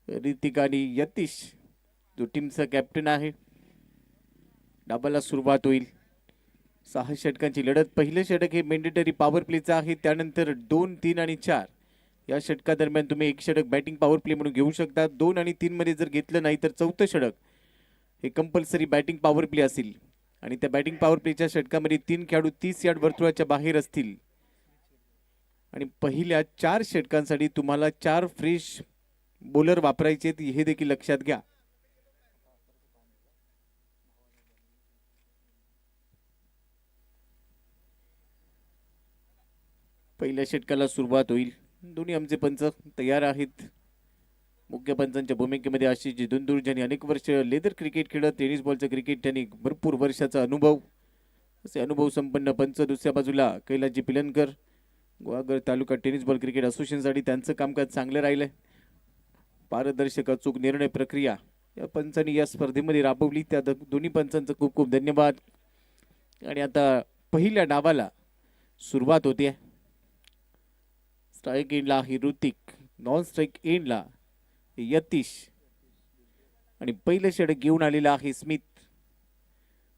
ऋतिक आणि यतीश जो टीमचा कॅप्टन आहे. डाबाला सुरुवात होईल. 6 षटकांची लढत. पहिले षटक हे मेंडेटरी पॉवर प्लेचं आहे. त्यानंतर 2, 3 आणि 4 या षटकादरम्यान तुम्ही एक षटक बॅटिंग पॉवर प्ले म्हणून घेऊ शकता. 2 आणि 3 मध्ये जर घेतलं नाही तर चौथं षटक हे कंपल्सरी बॅटिंग पॉवर प्ले असेल. आणि त्या बॅटिंग पॉवर प्लेच्या षटकामध्ये 3 खेळाडू 30 यार्ड वर्तुळाच्या बाहेर असतील. आणि पहिल्या 4 षटकांसाठी तुम्हाला 4 फ्रेश बॉलर वापरायचे हे देखील लक्षात घ्या. पहिल्या षटकाला सुरुवात होईल. दोन्ही आमचे पंच तयार आहेत. मुख्य पंचांच्या भूमिकेमध्ये आशिष दुंदूर ज्यांनी अनेक वर्ष लेदर क्रिकेट खेळत, टेनिस बॉलचं क्रिकेट त्यांनी भरपूर वर्षाचा अनुभव. असे अनुभव संपन्न पंच. दुसऱ्या बाजूला कैलासजी पिलनकर, गुहागर तालुका टेनिस बॉल क्रिकेट असोसिएशनसाठी त्यांचं कामकाज चांगलं राहिलंय. पारदर्शक अचूक निर्णय प्रक्रिया या पंचांनी या स्पर्धेमध्ये राबवली. त्या दोन्ही पंचांचं खूप खूप धन्यवाद. आणि आता पहिल्या डावाला सुरुवात होते. स्ट्राईक एंडला आहे ऋतिक, नॉन स्ट्राईक एंडला यतीश आणि पहिलं षटक घेऊन आलेला आहे स्मिथ.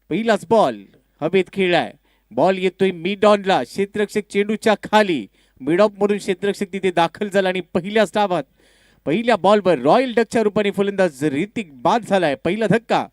पहिलाच बॉल हवेत खेळलाय. बॉल येतोय मिड ऑनला. क्षेत्ररक्षक चेंडूच्या खाली मिड ऑफ मधून क्षेत्ररक्षक तिथे दाखल झाला आणि पहिल्याच डावात पहिल्या बॉलवर रॉयल डकच्या रूपाने फलंदाज ऋतिक बाद झालाय. पहिला धक्का.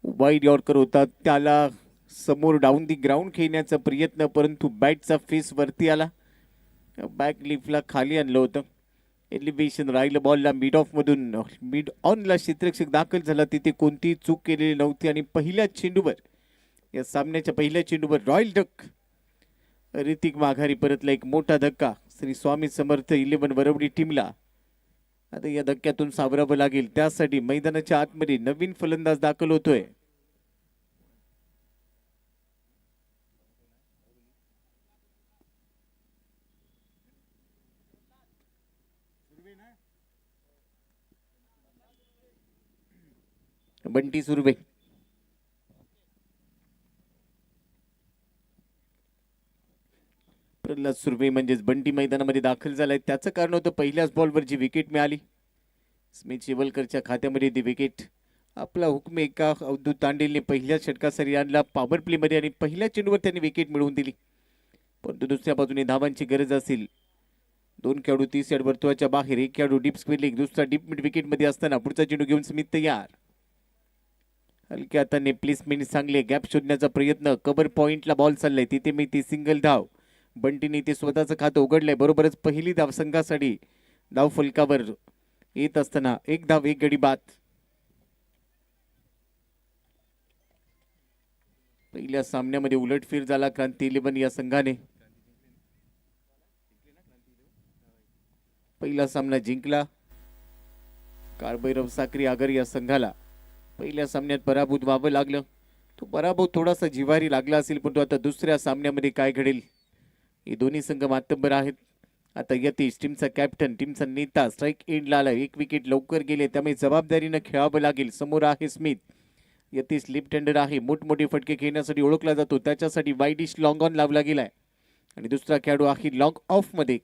वाईड यॉर्कर होता. त्याला समोर डाऊन दी ग्राउंड खेळण्याचा प्रयत्न, परंतु बॅटचा फेस वरती आला. बॅक लिफ्टला खाली आणलं होतं. एलिव्हेशन राहिलं. बॉलला मिड ऑफ मधून मिड ऑनला क्षेत्ररक्षक दाखल झाला. तिथे कोणतीही चूक केलेली नव्हती आणि पहिल्या चेंडूवर या सामन्याच्या पहिल्या चेंडूवर रॉयल डक ऋतिक माघारी परतला. एक मोठा धक्का श्री स्वामी समर्थ 11 वरवडी टीमला. आता या धक्क्यातून सावरावं लागेल. त्यासाठी मैदानाच्या आतमध्ये नवीन फलंदाज दाखल होतोय. बंटी सुर्वे. प्रल्हाद सुर्वे म्हणजेच बंटी मैदानामध्ये दाखल झालाय. त्याचं कारण होतं पहिल्याच बॉलवर जी विकेट मिळाली. स्मिथ शिवलकरच्या खात्यामध्ये ती विकेट. आपला हुकमे एका अवधूत तांडेलने पहिल्या षटकासाठी आणला पॉवर प्ले मध्ये आणि पहिल्या चेंडूवर त्यांनी विकेट मिळवून दिली. परंतु दुसऱ्या बाजूने धावांची गरज असेल. 2 खेळाडू 30 यार्ड वर्तुळाच्या बाहेर. एक खेळाडू डीप स्क्वेअर लेग, दुसरा डीप मिड विकेट मध्ये असताना पुढचा चेंडू घेऊन स्मिथ तयार. हलक्या हाताने प्लेसमेंट चांगले. गॅप शोधण्याचा प्रयत्न. कव्हर पॉइंटला बॉल चाललाय. तिथे मी ती सिंगल धाव. बंटीने ते स्वतःचं खातं उघडलंय. बरोबरच पहिली धाव संघासाठी धाव फलकावर येत असताना एक धाव एक गडी बाद. पहिल्या सामन्यामध्ये उलटफेर झाला क्रांती 11 या संघाने. पहिला सामना जिंकला. काळभैरव साक्री आगर या संघाला पहिल्या सामन्यात पराभूत व्हावं लागलं. तो पराभव थोडासा जिव्हारी लागला असेल, परंतु आता दुसऱ्या सामन्यामध्ये काय घडेल. हे दोन्ही संघ मातब्बर आहेत. आता यतीश टीमचा कॅप्टन, टीमचा नेता स्ट्राईक एंडला आला. एक विकेट लवकर गेले, त्यामुळे जबाबदारीनं खेळावं लागेल. समोर आहे स्मिथ. यतीश लेफ्ट हँडर आहे. मोठमोठे फटके खेळण्यासाठी ओळखला जातो. त्याच्यासाठी वाईडिश लॉंग ऑन लावला गेलाय. आणि दुसरा खेळाडू आहे लॉंग ऑफ मध्ये.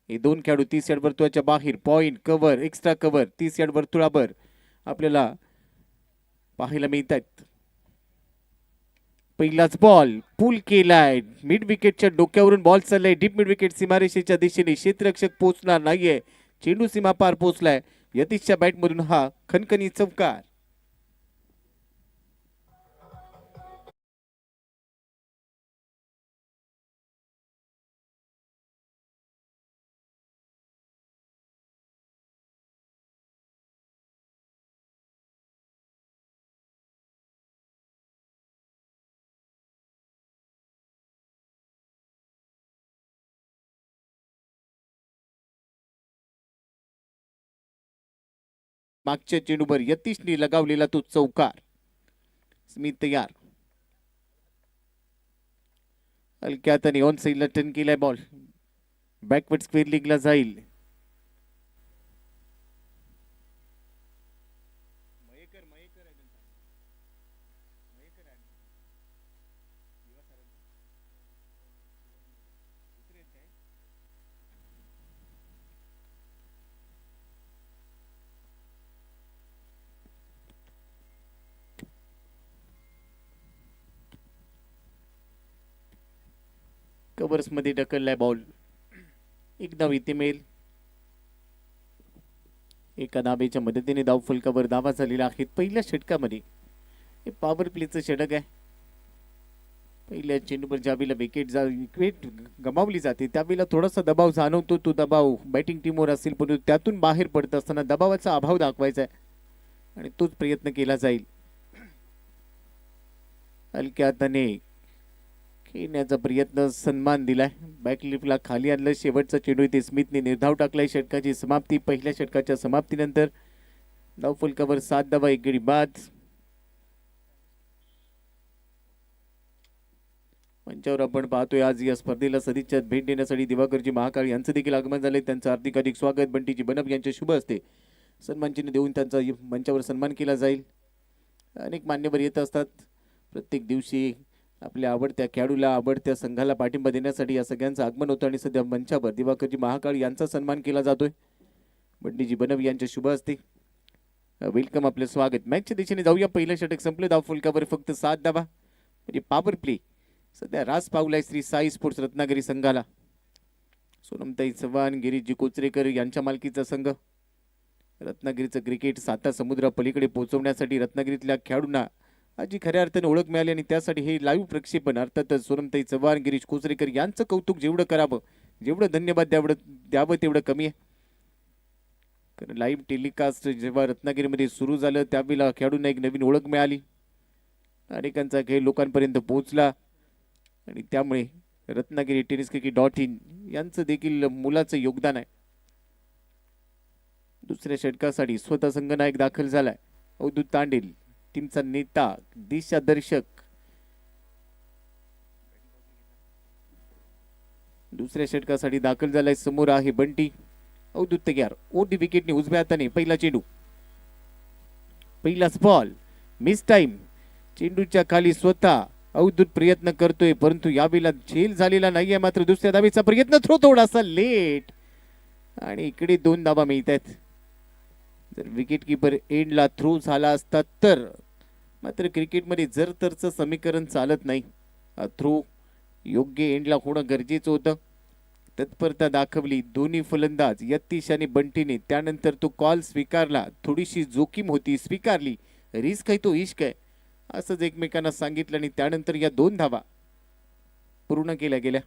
हे 2 खेळाडू 30 यार्ड वर्तुळाच्या बाहेर. Point cover, extra cover 30 yard वर्तुळावर आपल्याला पाहायला मिळतात. पहिलाच बॉल पुल केलाय. मिड विकेटच्या डोक्यावरून बॉल चाललाय. डीप मिड विकेट सीमारेषेच्या दिशेने. क्षेत्ररक्षक पोहोचणार नाहीये. चेंडू सीमा पार पोहोचलाय. यतीशच्या बॅट मधून हा खणखणी चौकार. मागच्या चेंडूवर यतीशने लगावलेला तो चौकार. स्मिथ तयार. हलक्या हाताने ऑन साईडला टर्न केलाय बॉल. बॅकवर्ड स्क्वेअर लेगला जाईल. कव्हर्स मध्ये ढकललाय बॉल. एक धाव इथे मिळेल. एका धाबेच्या मदतीने धाव फलकावर धावा झालेला आहे पहिल्या षटकामध्ये. हे पॉवर प्लेचं षटक आहे. पहिल्या चेंडूवर ज्यावेळेला विकेट गमावली जाते त्यावेळेला थोडासा दबाव जाणवतो. तो दबाव बॅटिंग टीमवर असेल परंतु त्यातून बाहेर पडत असताना दबावाचा अभाव दाखवायचा आहे आणि तोच प्रयत्न केला जाईल. हलक्या हाताने खेळण्याचा प्रयत्न, सन्मान दिलाय. बॅकलिफ्टला खाली आणलं. शेवटचा चेंडू इथे स्मिथने निर्धाव टाकलाय. षटकाची समाप्ती. पहिल्या षटकाच्या समाप्तीनंतर धाव फलकावर 7 धावा 1 गडी बाद. मंचावर आपण पाहतोय आज या स्पर्धेला सदिच्छा भेट देण्यासाठी दिवाकरजी महाकाळ यांचं देखील आगमन झाले. त्यांचं हार्दिक स्वागत. बंटीजी बनप यांचे शुभ असते सन्मान चिन्ह देऊन त्यांचा मंचावर सन्मान केला जाईल. अनेक मान्यवर येत असतात प्रत्येक दिवशी आपल्या आवडत्या खेळाडूला, आवडत्या संघाला पाठिंबा देण्यासाठी. या सगळ्यांचं आगमन होतं आणि सध्या मंचावर दिवाकरजी महाकाळ यांचा सन्मान केला जातोय. बंटीजी बनप यांचे शुभ असते. वेलकम, आपलं स्वागत. मॅचच्या दिशेने जाऊया. पहिलं षटक संपलं. धाव फलकावर फक्त 7 धावा म्हणजे पॉवर प्ले सध्या रास पावलाय श्री साई स्पोर्ट्स रत्नागिरी संघाला. सोनमताई चव्हाण, गिरीशजी कोचरेकर यांच्या मालकीचा संघ. रत्नागिरीचं क्रिकेट साता समुद्रा पलीकडे पोहोचवण्यासाठी रत्नागिरीतल्या खेळाडूंना आजी खऱ्या अर्थाने ओळख मिळाली आणि त्यासाठी हे लाईव्ह प्रक्षेपण अर्थातच सोनमताई चव्हाण, गिरीश कोचरेकर यांचं कौतुक जेवढं करावं, जेवढं धन्यवाद द्यावं तेवढं कमी आहे. कारण लाईव्ह टेलिकास्ट जेव्हा रत्नागिरीमध्ये सुरू झालं त्यावेळेला खेळाडूंना एक नवीन ओळख मिळाली. अनेकांचा खेळ लोकांपर्यंत पोहोचला आणि त्यामुळे रत्नागिरी टेनिस क्रिकेट.in यांचं देखील मुलाचं योगदान आहे. दुसऱ्या षटकासाठी स्वतः संघनायक दाखल झालाय. अवधूत तांडेल टीमचा नेता, दिशादर्शक. दुसऱ्या षटकासाठी दाखल झालाय. समोर आहे बंटी. अवधूत तयार. ओडी विकेटने उजव्या हाताने पहिला चेंडू. पहिलाच बॉल मिस टाइम. चेंडूच्या खाली स्वतः अवधूत प्रयत्न करतोय परंतु यावेळेला झेल झालेला नाहीये. मात्र दुसऱ्या धावेचा प्रयत्न थोडासा लेट आणि इकडे 2 धावा मिळत आहेत. जर विकेट किपर एंडला थ्रो झाला असता तर, मात्र क्रिकेटमध्ये जर तरचं समीकरण चालत नाही. थ्रो योग्य एंडला होणं गरजेचं होतं. तत्परता दाखवली दोन्ही फलंदाज यतीश आणि बंटीने. त्यानंतर तो कॉल स्वीकारला. थोडीशी जोखीम होती, स्वीकारली. रिस्क आहे तो इश्क आहे असंच एकमेकांना सांगितलं आणि त्यानंतर या 2 धावा पूर्ण केल्या गेल्या.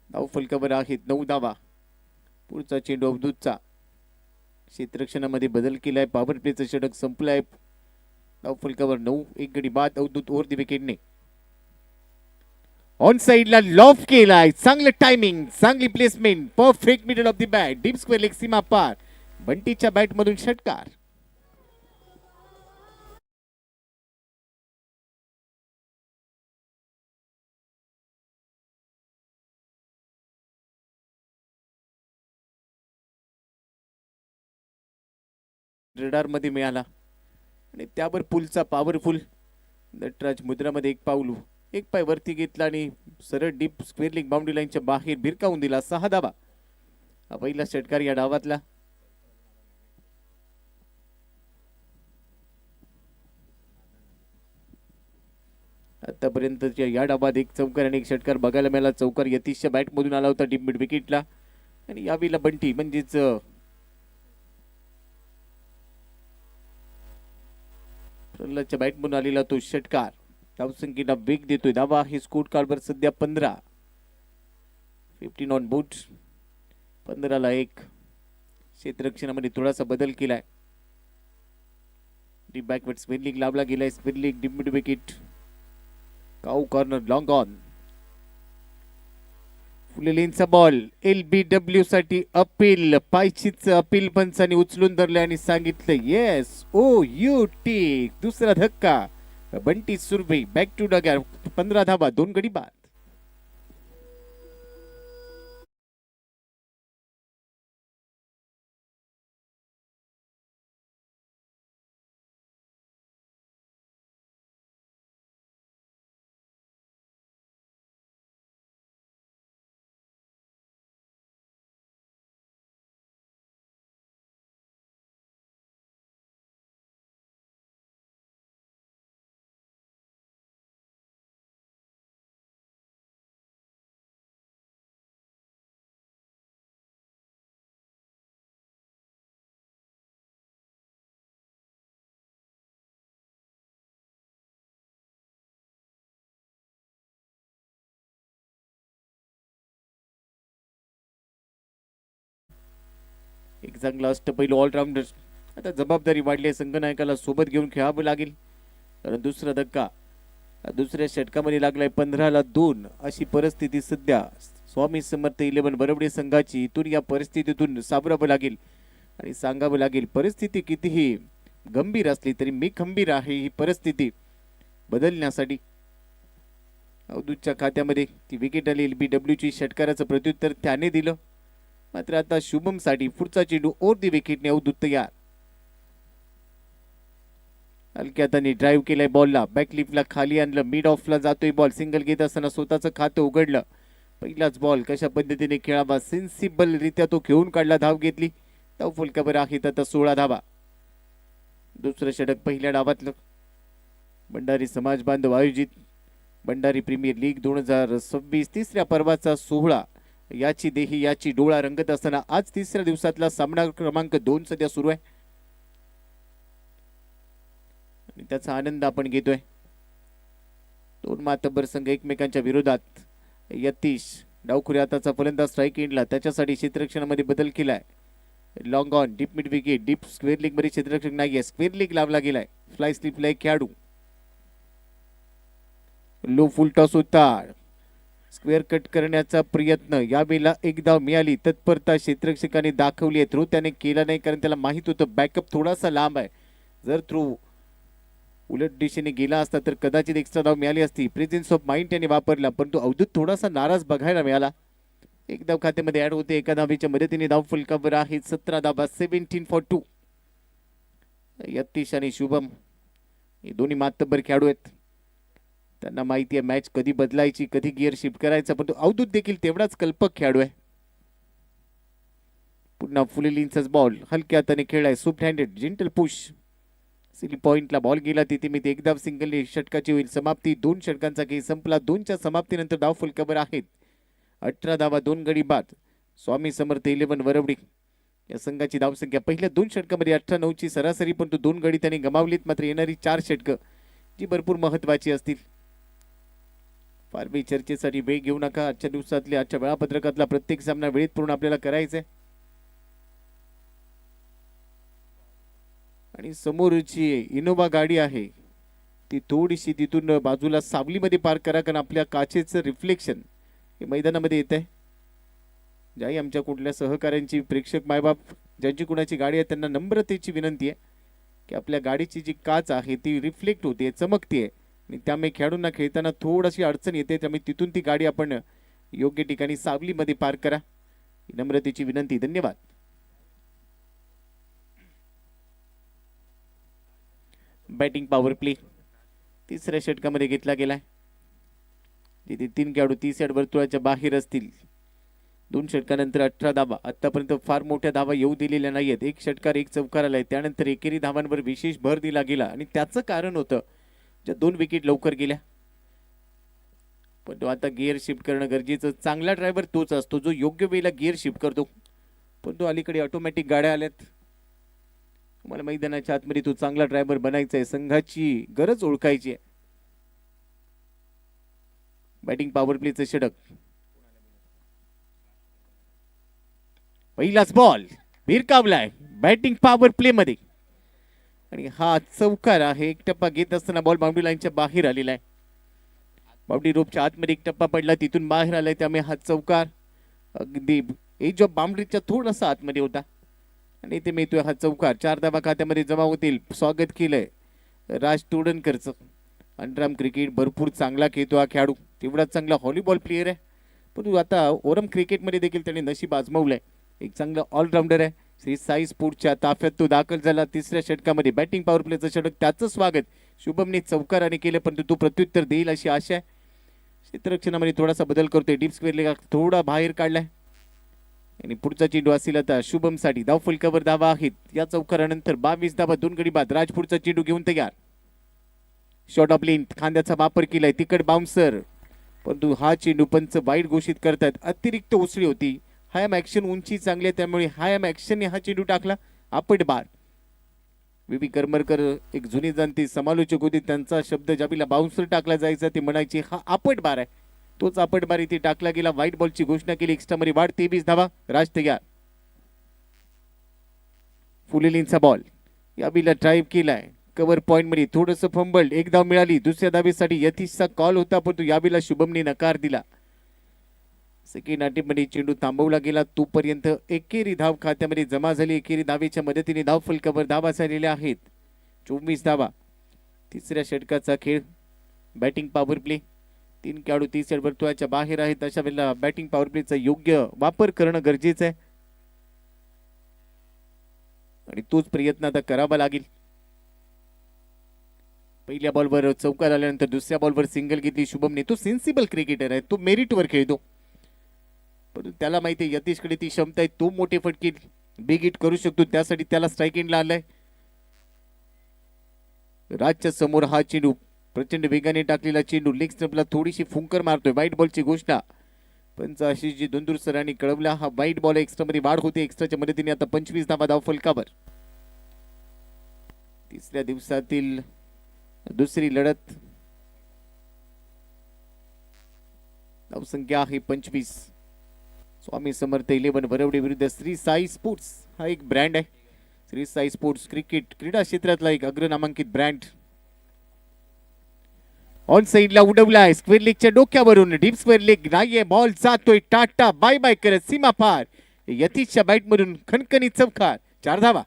धाव फलकावर आहेत 9 धावा. पुढचा चेंडू अवधूतचा. क्षेत्ररक्षणामध्ये बदल केलाय. पॉवर प्लेचं षटक संपलंय. धाव फलकावर 9 1 गडी बाद. अवधूत ओव्हर द विकेटने ऑन साइडला लॉफ केलाय. चांगलं टायमिंग, चांगली placement, perfect middle of the bat, deep square leg सीमा पार. बंटीच्या बॅट मधून षटकार. रडार मध्ये मिळाला आणि त्यावर पुलचा पॉवरफुल. नटराज मुद्रामध्ये एक पाय वरती घेतला आणि सरळ डीप स्क्वेअर लेग बाउंड्री लाईनच्या बाहेर भिरकावून दिला. 6 धावा हा पहिला षटकार या डावातला. आतापर्यंतच्या या डावात एक चौकार आणि एक षटकार बघायला मिळाला. चौकार यतीशच्या बॅट मधून आला होता डीप मिड विकेटला आणि यावेळेला बंटी म्हणजेच प्रल्हादच्या बॅट मधून आलेला तो षटकार धावसंख्येला वेग देतोय. धावा हे स्कोर कार्डवर सध्या 15. 15 ऑन बोर्ड. 15ला 1. क्षेत्ररक्षणामध्ये थोडासा बदल केलाय. डीप बॅकवर्ड स्पिन लावला गेलाय. Spin leg deep mid wicket. Cow corner long on. फुले लेनचा बॉल. LBW साठी अपील. पायचीच अपील पंचांनी उचलून धरले आणि सांगितलं येस ओ यू टेक. दुसरा धक्का. बंटी सुरभे बॅक टू डगर. 15 धावा 2 गडी बाद. एक चांगला अष्टपैलू ऑलराऊंडर. आता जबाबदारी वाढली आहे, संघनायकाला सोबत घेऊन खेळावं लागेल. कारण दुसरा धक्का दुसऱ्या षटकामध्ये लागलाय. 15-2 अशी परिस्थिती सध्या स्वामी समर्थ 11 बरवडे संघाची. इथून या परिस्थितीतून सावरावं लागेल आणि सांगावं लागेल, परिस्थिती कितीही गंभीर असली तरी मी खंबीर आहे ही परिस्थिती बदलण्यासाठी. अवधूतच्या खात्यामध्ये ती विकेट आली. LBWची षटकाराचं प्रत्युत्तर त्याने दिलं. मात्र आता शुभमसाठी पुढचा चेंडू ओर दी विकेटने अवधूत तयार. हलक्या हाताने ड्राईव्ह केलाय बॉलला, बॅकलिफ्टला खाली आणलं, मिड ऑफला जातोय बॉल. सिंगल घेत असताना स्वतःचं खातं उघडलं. पहिलाच बॉल कशा पद्धतीने खेळावा सेन्सिबल रित्या तो खेळून काढला. धाव घेतली. धाव फलकावर आहेत आता 16 धावा. दुसरं षटक पहिल्या डावातलं. भंडारी समाज बांधव आयोजित भंडारी प्रीमियर लीग 2026 तिसऱ्या पर्वाचा सोहळा याची देही याची डोळा रंगत असताना आज तिसऱ्या दिवसातला सामना क्रमांक 2 सध्या सुरू आहे आणि त्याचा आनंद आपण घेतोय. दोन मातब्बर संघ एकमेकांच्या विरोधात. यतीश डावखुरी हाताचा फलंदाज स्ट्राईक एंडला, त्याच्यासाठी क्षेत्ररक्षणामध्ये बदल केलाय. Long on deep mid wicket. Deep square league मध्ये क्षेत्ररक्षक नाहीये, स्क्वेअर लीग लावला गेलाय. फ्लाय स्लिपला एक खेळाडू. लो फुल टॉस होता. स्क्वेअर कट करण्याचा प्रयत्न. यावेळेला एक धाव मिळाली. तत्परता क्षेत्ररक्षकाने दाखवली आहे. थ्रो त्याने केला नाही कारण त्याला माहित होतं बॅकअप थोडासा लांब आहे. जर थ्रो उलट दिशेने गेला असता तर कदाचित एक्स्ट्रा धाव मिळाली असती. प्रेझेन्स ऑफ माइंड त्याने वापरला, परंतु अवधूत थोडासा नाराज बघायला मिळाला. एक धाव खात्यामध्ये ऍड होते. एका धावीच्या मदतीने धाव फलकावर आहे 17 धावा. 17-2. यतीश आणि शुभम हे दोन्ही मातब्बर खेळाडू आहेत. त्यांना माहिती आहे मॅच कधी बदलायची, कधी गिअर शिफ्ट करायचा, परंतु अवधूत देखील तेवढाच कल्पक खेळाडू आहे. पुन्हा फुलेलिनचाच बॉल हलक्या हाताने खेळलाय. Soft handed gentle push. Silly पॉइंटला बॉल गेला तिथे मी एक धाव सिंगल षटकाची होईल समाप्ती. 2 षटकांचा खेळ संपला. 2च्या समाप्तीनंतर धाव फलकावर आहेत 18 धावा. 2 गडी बाद. स्वामी समर्थ 11 वरवडी या संघाची धावसंख्या पहिल्या 2 षटकामध्ये 18-9ची सरासरी, परंतु 2 गडी त्यांनी गमावलीत. मात्र येणारी 4 षटकं जी भरपूर महत्वाची असतील. फार वेळ चर्चेसाठी वेळ घेऊ नका. आजच्या दिवसातल्या आजच्या वेळापत्रकातला प्रत्येक सामना वेळेत पूर्ण आपल्याला करायचा आहे. आणि समोरची इनोवा गाडी आहे ती थोडीशी तिथून बाजूला सावलीमध्ये पार्क करा, कारण आपल्या काचेचं रिफ्लेक्शन हे मैदानामध्ये येत आहे. ज्याही आमच्या कुठल्या सहकाऱ्यांची प्रेक्षक मायबाप ज्यांची कुणाची गाडी आहे त्यांना नम्रतेची विनंती आहे की आपल्या गाडीची जी काच आहे ती रिफ्लेक्ट होते, चमकते आणि त्यामुळे खेळाडूंना खेळताना थोडीशी अडचण येते. त्यामुळे तिथून ती गाडी आपण योग्य ठिकाणी सावलीमध्ये पार्क करा, नम्रतेची विनंती. धन्यवाद. बॅटिंग पॉवर प्ले तिसऱ्या षटकामध्ये घेतला गेलाय. जिथे 3 खेळाडू 30 यार्ड वर्तुळाच्या बाहेर असतील. 2 षटकानंतर 18 धावा. आतापर्यंत फार मोठ्या धावा येऊ दिलेल्या नाहीयेत. 1 षटकार 1 चौकार आलाय. त्यानंतर एकेरी धावांवर विशेष भर दिला गेला आणि त्याचं कारण होतं ज्या 2 विकेट लवकर गेल्या. पण तो आता गिअर शिफ्ट करणं गरजेचं. चांगला ड्रायव्हर तोच असतो जो योग्य वेळेला गिअर शिफ्ट करतो, पण तो अलीकडे ऑटोमॅटिक गाड्या आल्यात. तुम्हाला मैदानाच्या आतमध्ये तो चांगला ड्रायव्हर बनायचा आहे. संघाची गरज ओळखायची आहे. बॅटिंग पॉवर प्लेचं षटक. पहिलाच बॉल भिरकावलाय बॅटिंग पॉवर प्ले मध्ये आणि हा चौकार आहे. एक टप्पा घेत असताना बॉल बाउंड्री लाईनच्या बाहेर आलेला आहे. बाउंड्री रोपच्या आतमध्ये एक टप्पा पडला, तिथून बाहेर आलाय. त्यामुळे हा चौकार अगदी एज ऑफ बाउंड्रीच्या थोडासा आतमध्ये होता आणि इथे मिळतोय हा चौकार. 4 धावा खात्यामध्ये जमा होतील. स्वागत केलंय राज तोडणकरचं. अंडरआर्म क्रिकेट भरपूर चांगला खेळतो हा खेळाडू. तेवढाच चांगला व्हॉलीबॉल प्लेअर आहे, पण आता ओरम क्रिकेटमध्ये देखील त्याने नशीब आजमावलंय. एक चांगला ऑलराऊंडर आहे. श्री साई स्पोर्टच्या ताफ्यात तो दाखल झाला. तिसऱ्या षटकामध्ये बॅटिंग पॉवर प्लेचं षटक. त्याचं स्वागत शुभमने चौकाराने केलं, परंतु तो प्रत्युत्तर देईल अशी आशा आहे. क्षेत्ररक्षणामध्ये थोडासा बदल करतोय. डीप स्क्वेअर थोडा बाहेर काढलाय आणि पुढचा चेंडू असेल आता शुभमसाठी. धाव फलकावर धावा आहेत या चौकारानंतर. 22 धावा. 2 गडी बाद. राज पुढचा चेंडू घेऊन तयार. शॉर्ट ऑफ लेंथ खांद्याचा वापर केलाय. तिकड बाउन्सर, परंतु हा चेंडू पंच वाईट घोषित करतात. अतिरिक्त उसळी होती. हायम ऍक्शन उंची चांगली आहे त्यामुळे हायम ऍक्शनने हा चेंडू टाकला. आपट बार. व्ही करमरकर एक जुनी जाणती समालोचक होते. त्यांचा शब्द ज्यावेळेला बाउन्सर टाकला जायचा ते म्हणायचे हा आपट बार आहे. तोच आपट बार इथे टाकला गेला. व्हाईट बॉलची घोषणा केली. एक्स्ट्रा मध्ये वाढ. 23 धावा. राज तयार. फुलेलींचा बॉल याबीला ड्राईव्ह केलाय कव्हर पॉइंट मध्ये थोडंसं फंबल्ड. एक धाव मिळाली दुसऱ्या धावेसाठी यतीशचा कॉल होता परंतु याबीला शुभमने नकार दिला. सेकंड अटेम्प्टमध्ये चेंडू थांबवला गेला तोपर्यंत एकेरी धाव खात्यामध्ये जमा झाली. एकेरी धावेच्या मदतीने धाव फलकावर धावा झालेल्या आहेत 24 धावा. तिसऱ्या षटकाचा खेळ. Batting power play. 3 खेळाडू 30 वर्तुळाच्या बाहेर आहेत. अशा वेळेला बॅटिंग पॉवर प्लेचा योग्य वापर करणं गरजेचं आहे आणि तोच प्रयत्न आता करावा लागेल. पहिल्या बॉलवर चौकार आल्यानंतर दुसऱ्या बॉलवर सिंगल घेतली शुभमने. तो सेन्सिबल क्रिकेटर आहे, तो मेरिटवर खेळतो परंतु त्याला माहिती आहे यतीशकडे ती क्षमता आहे, तो मोठे फटके बिग हिट करू शकतो. त्यासाठी त्याला स्ट्राईक एंडला आलाय. राजच्या समोर हा चेंडू प्रचंड वेगाने टाकलेला चेंडू लेग स्टंपला थोडीशी फुंकर मारतोय. वाईट बॉलची घोषणा पंच आशिषजी दोंदूर सरांनी कळवला. हा वाईट बॉल एक्स्ट्रा मध्ये वाढ होते. एक्स्ट्राच्या मदतीने आता 25 धावा धाव फलकावर. तिसऱ्या दिवसातील दुसरी लढत. धावसंख्या आहे 25. स्वामी समर्थ 11 वरवडे विरुद्ध श्री साई स्पोर्ट्स. हा एक ब्रँड आहे. श्री साई स्पोर्ट्स क्रिकेट क्रीडा क्षेत्रातला एक अग्रनामांकित ब्रँड. ऑन साइडला उडवलाय स्क्वेअर लेगच्या डोक्यावरून. डीप स्क्वेअर लेग नाहीये. बॉल जातोय टाटा बाय बाय करत सीमा पार. यतीशच्या बॅट मधून खणखणीत चौकार. 4 धावा.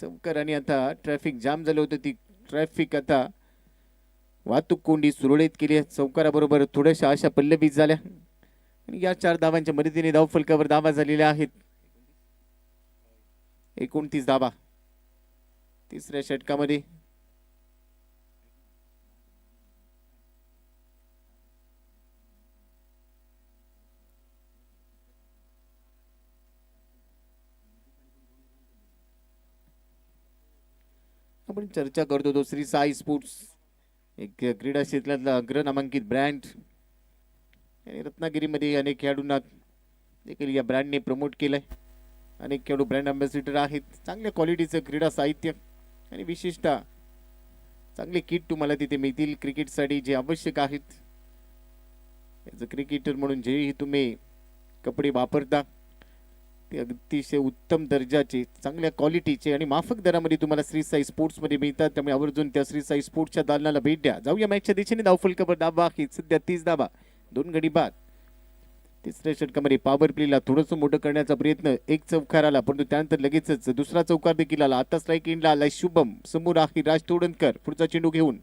चौकार आणि आता ट्रॅफिक जाम झालं होतं. ती ट्रॅफिक आता वाहतूक कोंडी सुरळीत केली आहे. चौकाराबरोबर थोड्याशा आशा पल्लवीत झाल्या आणि या 4 धावांच्या मदतीने धाव फलकावर धावा झालेल्या आहेत 29 धावा. तिसऱ्या षटकामध्ये आपण चर्चा करतो तो श्री साई स्पोर्ट्स एक क्रीडा क्षेत्रातला अग्रनामांकित ब्रँड. रत्नागिरीमध्ये अनेक खेळाडूंना देखील या ब्रँडने प्रमोट केलंय. अनेक खेळाडू ब्रँड अँबॅसिडर आहेत. चांगल्या क्वालिटीचं क्रीडा साहित्य आणि विशेषतः चांगले किट तुम्हाला तिथे मिळतील क्रिकेटसाठी जे आवश्यक आहेत. याचं क्रिकेटर म्हणून जेही तुम्ही कपडे वापरता ते अतिशय उत्तम दर्जाचे चांगल्या क्वालिटीचे आणि माफक दरामध्ये तुम्हाला श्री साई स्पोर्ट्समध्ये मिळतात. त्यामुळे आवर्जून त्या श्री साई स्पोर्ट्सच्या दालनाला भेट द्या. जाऊया मॅचच्या दिशेने. धाव फलकावर धावा आहेत सध्या 30 धावा 2 गडी बाद. तिसऱ्या षटकामध्ये पॉवर प्लेला थोडंसं मोठं करण्याचा प्रयत्न. एक चौकार आला परंतु त्यानंतर लगेचच दुसरा चौकार देखील आला. आता स्ट्राईक एंडला आलाय शुभम. समोर आहे राज तोडणकर पुढचा चेंडू घेऊन.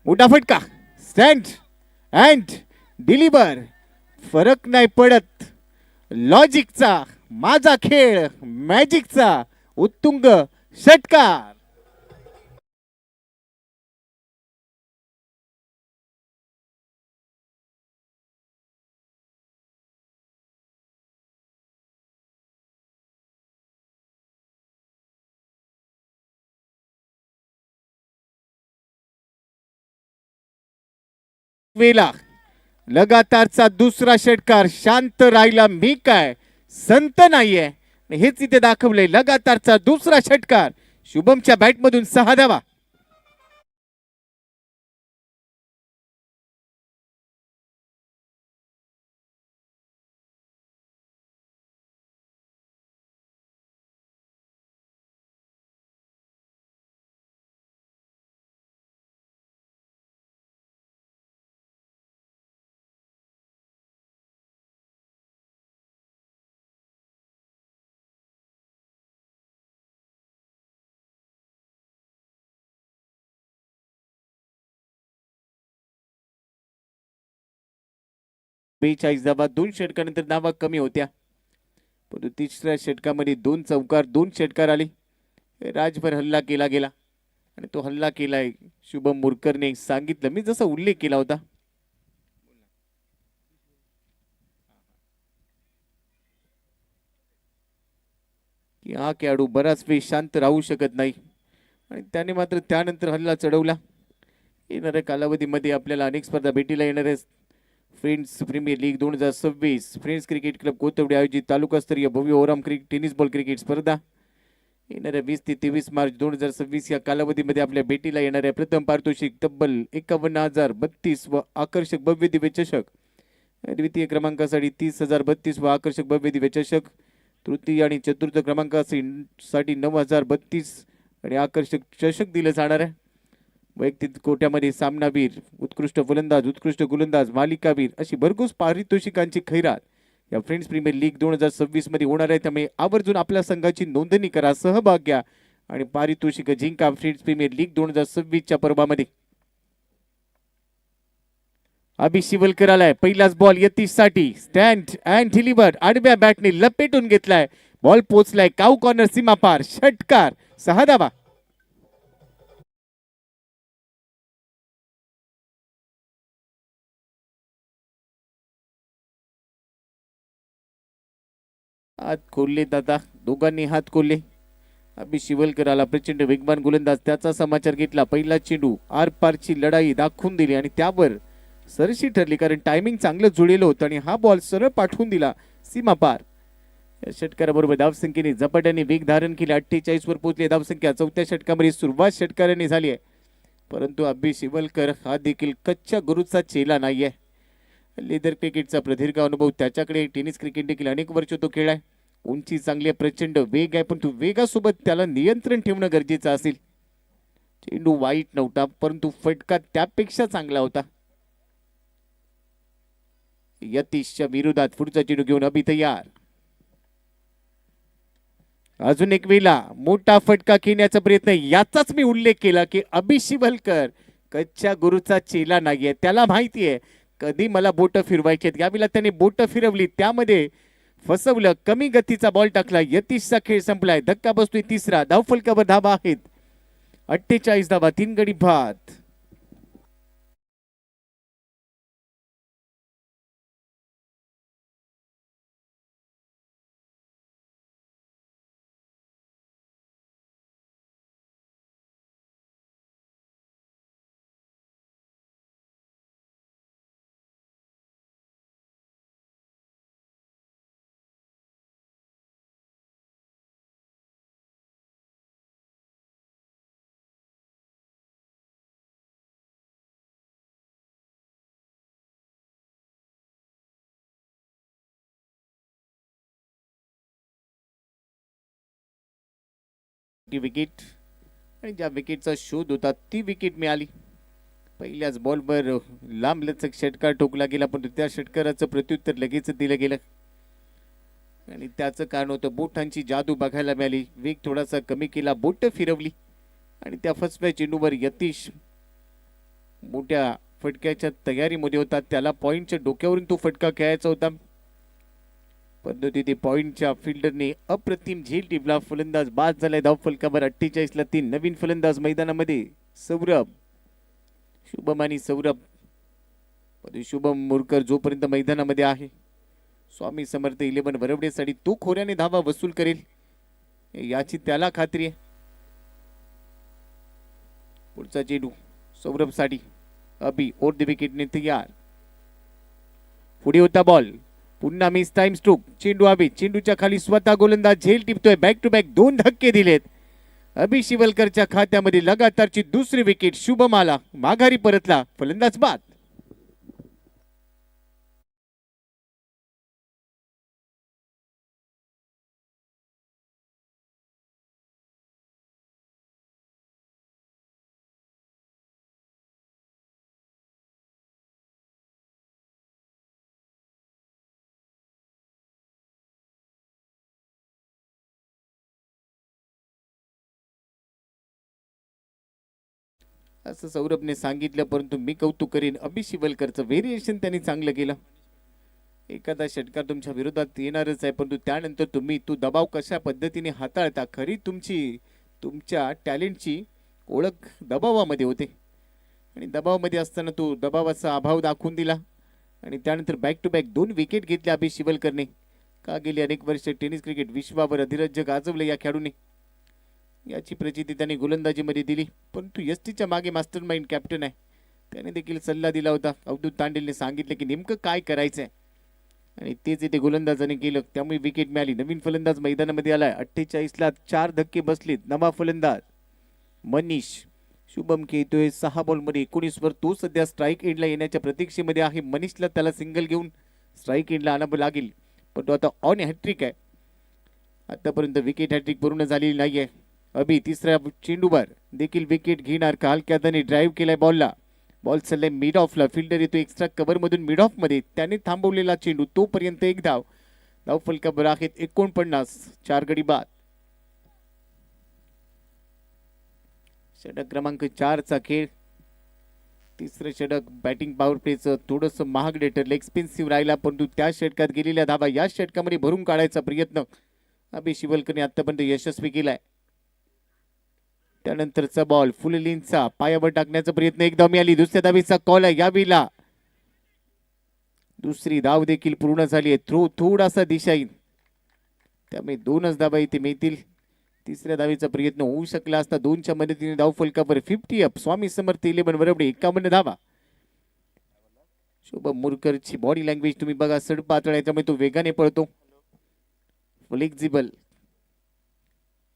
मोठा फटका. Stand and deliver. फरक नाही पडत. लॉजिकचा माझा खेळ मॅजिकचा उत्तुंग षटकार. वेला लगातारचा दुसरा षटकार. शांत राहिला मी काय संत नाहीये हेच इथे दाखवले. लगातारचा दुसरा षटकार. शुभमच्या बॅट मधून 6 धावा. बेचाळीस धावा 2 षटकानंतर धावा कमी होत्या परंतु तिसऱ्या षटकामध्ये 2 चौकार 2 षटकार आले. राजभर हल्ला केला गेला आणि तो हल्ला केलाय शुभम मुरकरने. सांगितलं मी जसा उल्लेख केला होता की हा खेळाडू बराच वेळ शांत राहू शकत नाही आणि त्याने मात्र त्यानंतर हल्ला चढवला. येणाऱ्या कालावधीमध्ये आपल्याला अनेक स्पर्धा भेटीला येणार आहेत. Friends premier league 2026 friends cricket club Kothavade आयोजित तालुकास्तरीय भव्य ओराम टेनिस बॉल क्रिकेट स्पर्धा येणाऱ्या 20 ते 23 मार्च 2026 या कालावधीमध्ये आपल्या भेटीला येणाऱ्या प्रथम पारितोषिक तब्बल 51,032 व आकर्षक भव्य दिव्य चषक, द्वितीय क्रमांकासाठी 30,032 व आकर्षक भव्य दिव्य चषक, तृतीय आणि चतुर्थ क्रमांकासाठी 9,032 आणि आकर्षक चषक दिलं जाणार आहे. वैयक्तिक कोट्यामध्ये सामनावीर, उत्कृष्ट फलंदाज, उत्कृष्ट गोलंदाज, मालिकावीर अशी भरघोस पारितोषिकांची खैरात या फ्रेंड्स प्रीमियर लीग 2026 मध्ये होणार आहे. त्यामुळे आवर्जून आपल्या संघाची नोंदणी करा, सहभाग घ्या आणि पारितोषिक जिंका फ्रेंड्स प्रीमियर लीग 2026च्या पर्वामध्ये. अभि शिवलकर आलाय, पहिलाच बॉल यतीश साठी, स्टँड अँड डिलिव्हर, आडव्या बॅटने लपेटून घेतलाय, बॉल पोचलाय काऊ कॉर्नर सीमा पार, षटकार, 6 धावा. हात खोलले दादा, दोघांनी हात खोलले. अभि शिवलकर आला, प्रचंड वेगवान गोलंदाज, त्याचा समाचार घेतला. पहिला चेंडू आर पारची लढाई दाखवून दिली आणि त्यावर सरशी ठरली, कारण टायमिंग चांगलं जुळलेलं होतं आणि हा बॉल सरळ पाठवून दिला सीमा पार. या षटकाराबरोबर धावसंख्येने झपाट्याने वेग धारण केले, 48 वर पोहोचले धावसंख्या. चौथ्या षटकामध्ये सुरुवात षटकाराने झाली आहे, परंतु अभि शिवलकर हा देखील कच्च्या गुरुचा चेला नाहीये. लेदर क्रिकेटचा प्रदीर्घ अनुभव त्याच्याकडे, टेनिस क्रिकेट देखील अनेक वर्ष तो खेळाय. उंची चांगली आहे, प्रचंड वेग आहे, पण वेगासोबत त्याला नियंत्रण ठेवणं गरजेचं असेल. चेंडू वाईट नव्हता, परंतु फटका त्यापेक्षा चांगला होता. यतीशच्या विरोधात पुढचा चेंडू घेऊन अभि तयार. अजून एक वेळा मोठा फटका खेळण्याचा प्रयत्न. याचाच मी उल्लेख केला की अभि शिवलकर कच्च्या गुरुचा चेला नाहीये, त्याला माहितीये कधी मला बोट फिरवायची. यावेळेला त्याने बोट फिरवली, त्यामध्ये फसवलं, कमी गतीचा बॉल टाकला. यतीशचा खेळ संपलाय, धक्का बसतोय तिसरा. धावफलकावर धावा आहेत 48 धावा, 3 गडी बाद. विकेट आणि ज्या विकेटचा शोध होता ती विकेट मिळाली. पहिल्याच बॉलवर लांब लचक षटकार ठोकला गेला, पण त्या षटकाराचं प्रत्युत्तर लगेच दिलं गेलं आणि त्याचं कारण होतं बोटांची जादू बघायला मिळाली. वेग थोडासा कमी केला, बोट फिरवली आणि त्या फसव्या चेंडूवर यतीश मोठ्या फटक्याच्या तयारीमध्ये होता. त्याला पॉइंटच्या डोक्यावरून तो फटका खेळायचा होता, परंतु तिथे पॉइंटच्या फिल्डरने अप्रतिम झेल टिपला. फलंदाज बाद झालाय धावफलकावर 48 ला 3. नवीन फलंदाज मैदानामध्ये सौरभ, शुभम आणि सौरभ. शुभम मुरकर जोपर्यंत मैदानामध्ये आहे, स्वामी समर्थ 11 वरवडेसाठी तो खोऱ्याने धावा वसूल करेल याची त्याला खात्री आहे. पुढचा चेंडू सौरभ साठी, अभि ओर द विकेटने तयार. पुढे होता बॉल, पुन्हा मिस टाइम स्ट्रोक. चेंडू अभि, चेंडूच्या खाली स्वतः गोलंदाज झेल टिपतोय. बॅक टू बॅक 2 धक्के दिलेत. अभि शिवलकरच्या खात्यामध्ये लगातारची दुसरी विकेट. शुभम आला, माघारी परतला, फलंदाज बाद. असं सौरभने सांगितलं, परंतु मी कौतुक करीन अभि शिवलकरचं. व्हेरिएशन त्यांनी चांगलं केलं. एखादा षटकार तुमच्या विरोधात येणारच आहे, परंतु त्यानंतर तुम्ही तो दबाव कशा पद्धतीने हाताळता, खरी तुमच्या टॅलेंटची ओळख दबावामध्ये होते आणि दबावामध्ये असताना तो दबावाचा अभाव दाखवून दिला आणि त्यानंतर बॅक टू बॅक 2 विकेट घेतल्या अभि शिवलकरने. का गेली अनेक वर्ष टेनिस क्रिकेट विश्वावर अधिराज्य गाजवलं या खेळाडूने, याची प्रचिती त्यांनी गोलंदाजीमध्ये दिली. परंतु एसटीच्या मागे मास्टर माइंड कॅप्टन आहे, त्याने देखील सल्ला दिला होता. अवधूत तांडेलने सांगितले की नेमकं काय करायचंय. आणि तेच इथे गोलंदाजाने केलं, त्यामुळे विकेट मिळाली. नवीन फलंदाज मैदानामध्ये आलाय. 48ला 4 धक्के बसलेत. नवा फलंदाज मनीष शुभम खेळतोय 6 बॉलमध्ये 19 वर. तो सध्या स्ट्राईक एंडला येण्याच्या प्रतीक्षेमध्ये आहे. मनीषला त्याला सिंगल घेऊन स्ट्राईक एंडला आणावं लागेल, पण तो आता ऑन हॅट्रिक आहे. आतापर्यंत विकेट हॅट्रिक पूर्ण झालेली नाहीये. अभि तिसऱ्या चेंडूवर देखील विकेट घेणार का? हलक्या त्याने ड्राईव्ह केलाय बॉलला. बॉल चाललाय मिड ऑफला. फिल्डर येतो एक्स्ट्रा कव्हर मधून मिड ऑफ मध्ये. त्याने थांबवलेला चेंडू तोपर्यंत एक धाव. धाव फलकावर आहेत 49. 4 गडी बाद. षटक क्रमांक 4 चा खेळ. तिसरं षटक बॅटिंग पॉवर प्लेचं थोडंसं महाग ठरलं, एक्सपेन्सिव्ह राहिला, परंतु त्या षटकात गेलेल्या धावा या षटकामध्ये भरून काढायचा प्रयत्न अभि शिवलकरने आतापर्यंत यशस्वी केलाय. त्यानंतरचा बॉल फुल लेनचा पायावर टाकण्याचा प्रयत्न. एकदा मिळाली. दुसऱ्या धावेचा कॉल आहे यावेळेला. दुसरी धाव देखील पूर्ण झाली आहे. थ्रो थोडासा दिशाहीन, त्यामुळे 2च धावा इथे मिळतील. तिसऱ्या धावेचा प्रयत्न होऊ शकला असता. 2च्या मदतीने धाव फलकावर 50 अप. स्वामी समर्थ 11 बरोबर 51 धावा. शुभम मुरकरची बॉडी लँग्वेज तुम्ही बघा, सड पातळ आहे, त्यामुळे तो वेगाने पळतो, फ्लेक्झिबल.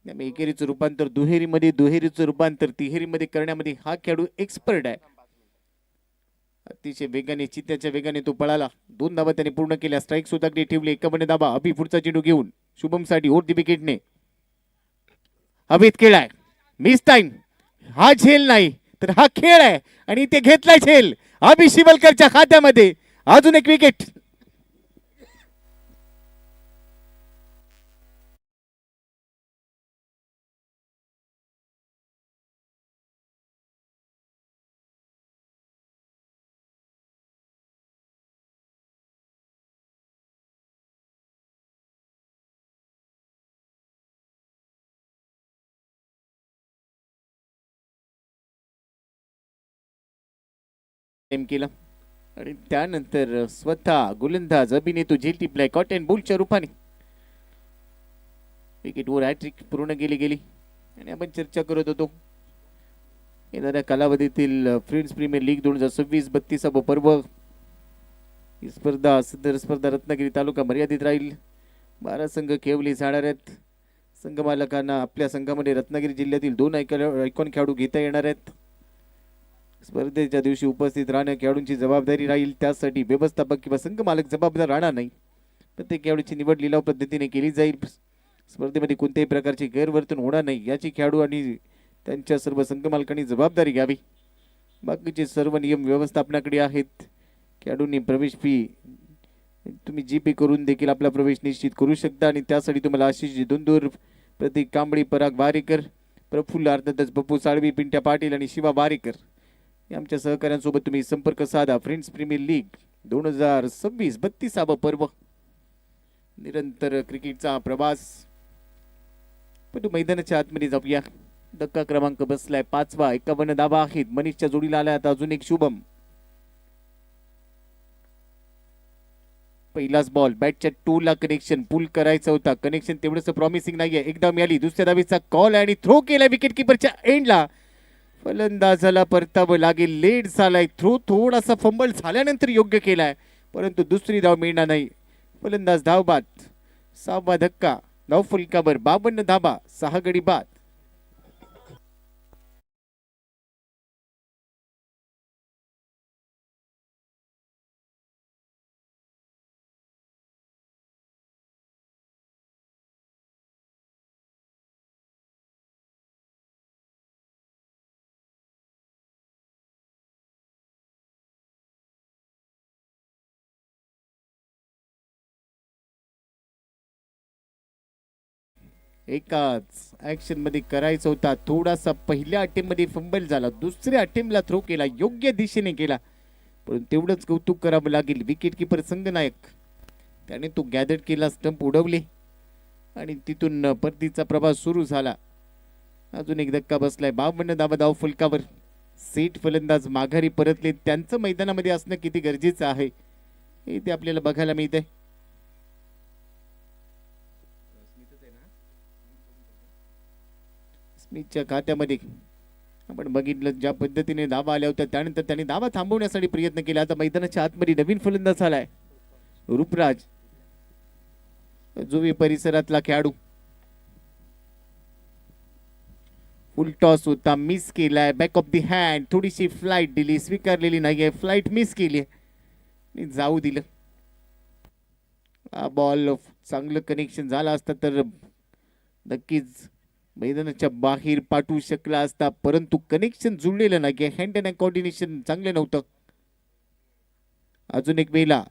त्यामुळे एकेरीचं रूपांतर दुहेरीमध्ये, दुहेरीचं रूपांतर तिहेरीमध्ये करण्यामध्ये हा खेळाडू एक्सपर्ट आहे. अतिशय वेगाने, चित्त्याच्या वेगाने तो पळाला. 2 धावा त्याने पूर्ण केल्या. स्ट्राईक सुद्धा ठेवली. 51 धावा. अभि पुढचा चेंडू घेऊन शुभम साठी ओर दी विकेटने अभित केलाय. Miss time. हा झेल नाही तर हा खेळ आहे आणि ते घेतलाय झेल अभि शिवलकरच्या खात्यामध्ये. अजून एक विकेट. केलं आणि त्यानंतर स्वतः गोलंदाज अभिनेतो झेल टिपलाय कॉटन बॉलच्या रूपाने. विकेटवर हॅट्रिक पूर्ण गेली आणि आपण चर्चा करत होतो येणाऱ्या कालावधीतील फ्रेंड्स प्रीमियर लीग 2026-32 पर्व. ही स्पर्धा सदर स्पर्धा रत्नागिरी तालुका मर्यादित राहील. 12 संघ खेळवले जाणार आहेत. संघ मालकांना आपल्या संघामध्ये रत्नागिरी जिल्ह्यातील 2 आयकॉन खेळाडू घेता येणार आहेत. स्पर्धेच्या दिवशी उपस्थित राहणं खेळाडूंची जबाबदारी राहील. त्यासाठी व्यवस्थापक किंवा संघ मालक जबाबदार राहणार नाही. प्रत्येक खेळाडूची निवड लिलाव पद्धतीने केली जाईल. स्पर्धेमध्ये कोणत्याही प्रकारचे गैरवर्तन होणार नाही याची खेळाडू आणि त्यांच्या सर्व संघ मालकांनी जबाबदारी घ्यावी. बाकीचे सर्व नियम व्यवस्थापनाकडे आहेत. खेळाडूंनी प्रवेश फी तुम्ही जीपे करून देखील आपला प्रवेश निश्चित करू शकता आणि त्यासाठी तुम्हाला आशिष दुंदूर, प्रतीक कांबळी, पराग वारेकर, प्रफुल्ल अर्थातच पप्पू साळवी, पिंट्या पाटील आणि शिवा वारेकर आमच्या सहकाऱ्यांसोबत तुम्ही संपर्क साधा. फ्रेंड्स प्रीमियर लीग 2026-32 पर्व. निरंतर क्रिकेटचा प्रवास. पण मैदानाच्या आतमध्ये जाऊया. धक्का क्रमांक बसलाय 5वा. 51 धावा आहेत. मनीषच्या जोडीला आला आता अजून एक शुभम. पहिलाच बॉल बॅटच्या टोला कनेक्शन पुल करायचा होता. कनेक्शन तेवढंच प्रॉमिसिंग नाहीये. एकदा मिळाली. दुसऱ्या धावेचा कॉल आणि थ्रो केला विकेट किपरच्या एंडला. फलंदाजाला परतावं लागेल. लेट झालाय. थ्रो थोडासा फंबल झाल्यानंतर योग्य केलाय, परंतु दुसरी धाव मिळणार नाही. फलंदाज धाव बाद. 6वा धक्का. धाव फलकावर 52 धावा. 6 गडी बाद. एकाच ऍक्शन मध्ये करायचा होता. थोडासा पहिल्या अटेम्प्ट मध्ये फंबल झाला. दुसऱ्या अटेम्प्टला थ्रो केला, योग्य दिशेने केला, पण तेवढंच कौतुक करावं लागेल. विकेट किपर संघनायक त्याने तो गॅदर केला, स्टंप उडवले आणि तिथून परतीचा प्रवास सुरू झाला. अजून एक धक्का बसलाय. 52 धावा धाव फलकावर. सेट फलंदाज माघारी परतले. त्यांचं मैदानामध्ये असणं किती गरजेचं आहे हे ते आपल्याला बघायला मिळतंय. स्मिथच्या खात्यामध्ये आपण बघितलं ज्या पद्धतीने धावा आल्या होत्या, त्यानंतर त्यांनी धावा थांबवण्यासाठी प्रयत्न केला. आता मैदानाच्या आतमध्ये नवीन फलंदाज आलाय रूपराज जुवी परिसरातला खेळाडू. फुल टॉस होता, मिस केलाय. बॅक ऑफ दी हँड, थोडीशी फ्लाईट दिली, स्वीकारलेली नाहीये, फ्लाईट मिस केली, जाऊ दिलं. हा बॉल चांगलं कनेक्शन झाला असता तर नक्कीच मैदानाच्या बाहेर पाठवू शकला असता, परंतु कनेक्शन जुळलेलं नाही. हँड अँड कॉर्डिनेशन चांगलं नव्हतं. अजून एक वेळेला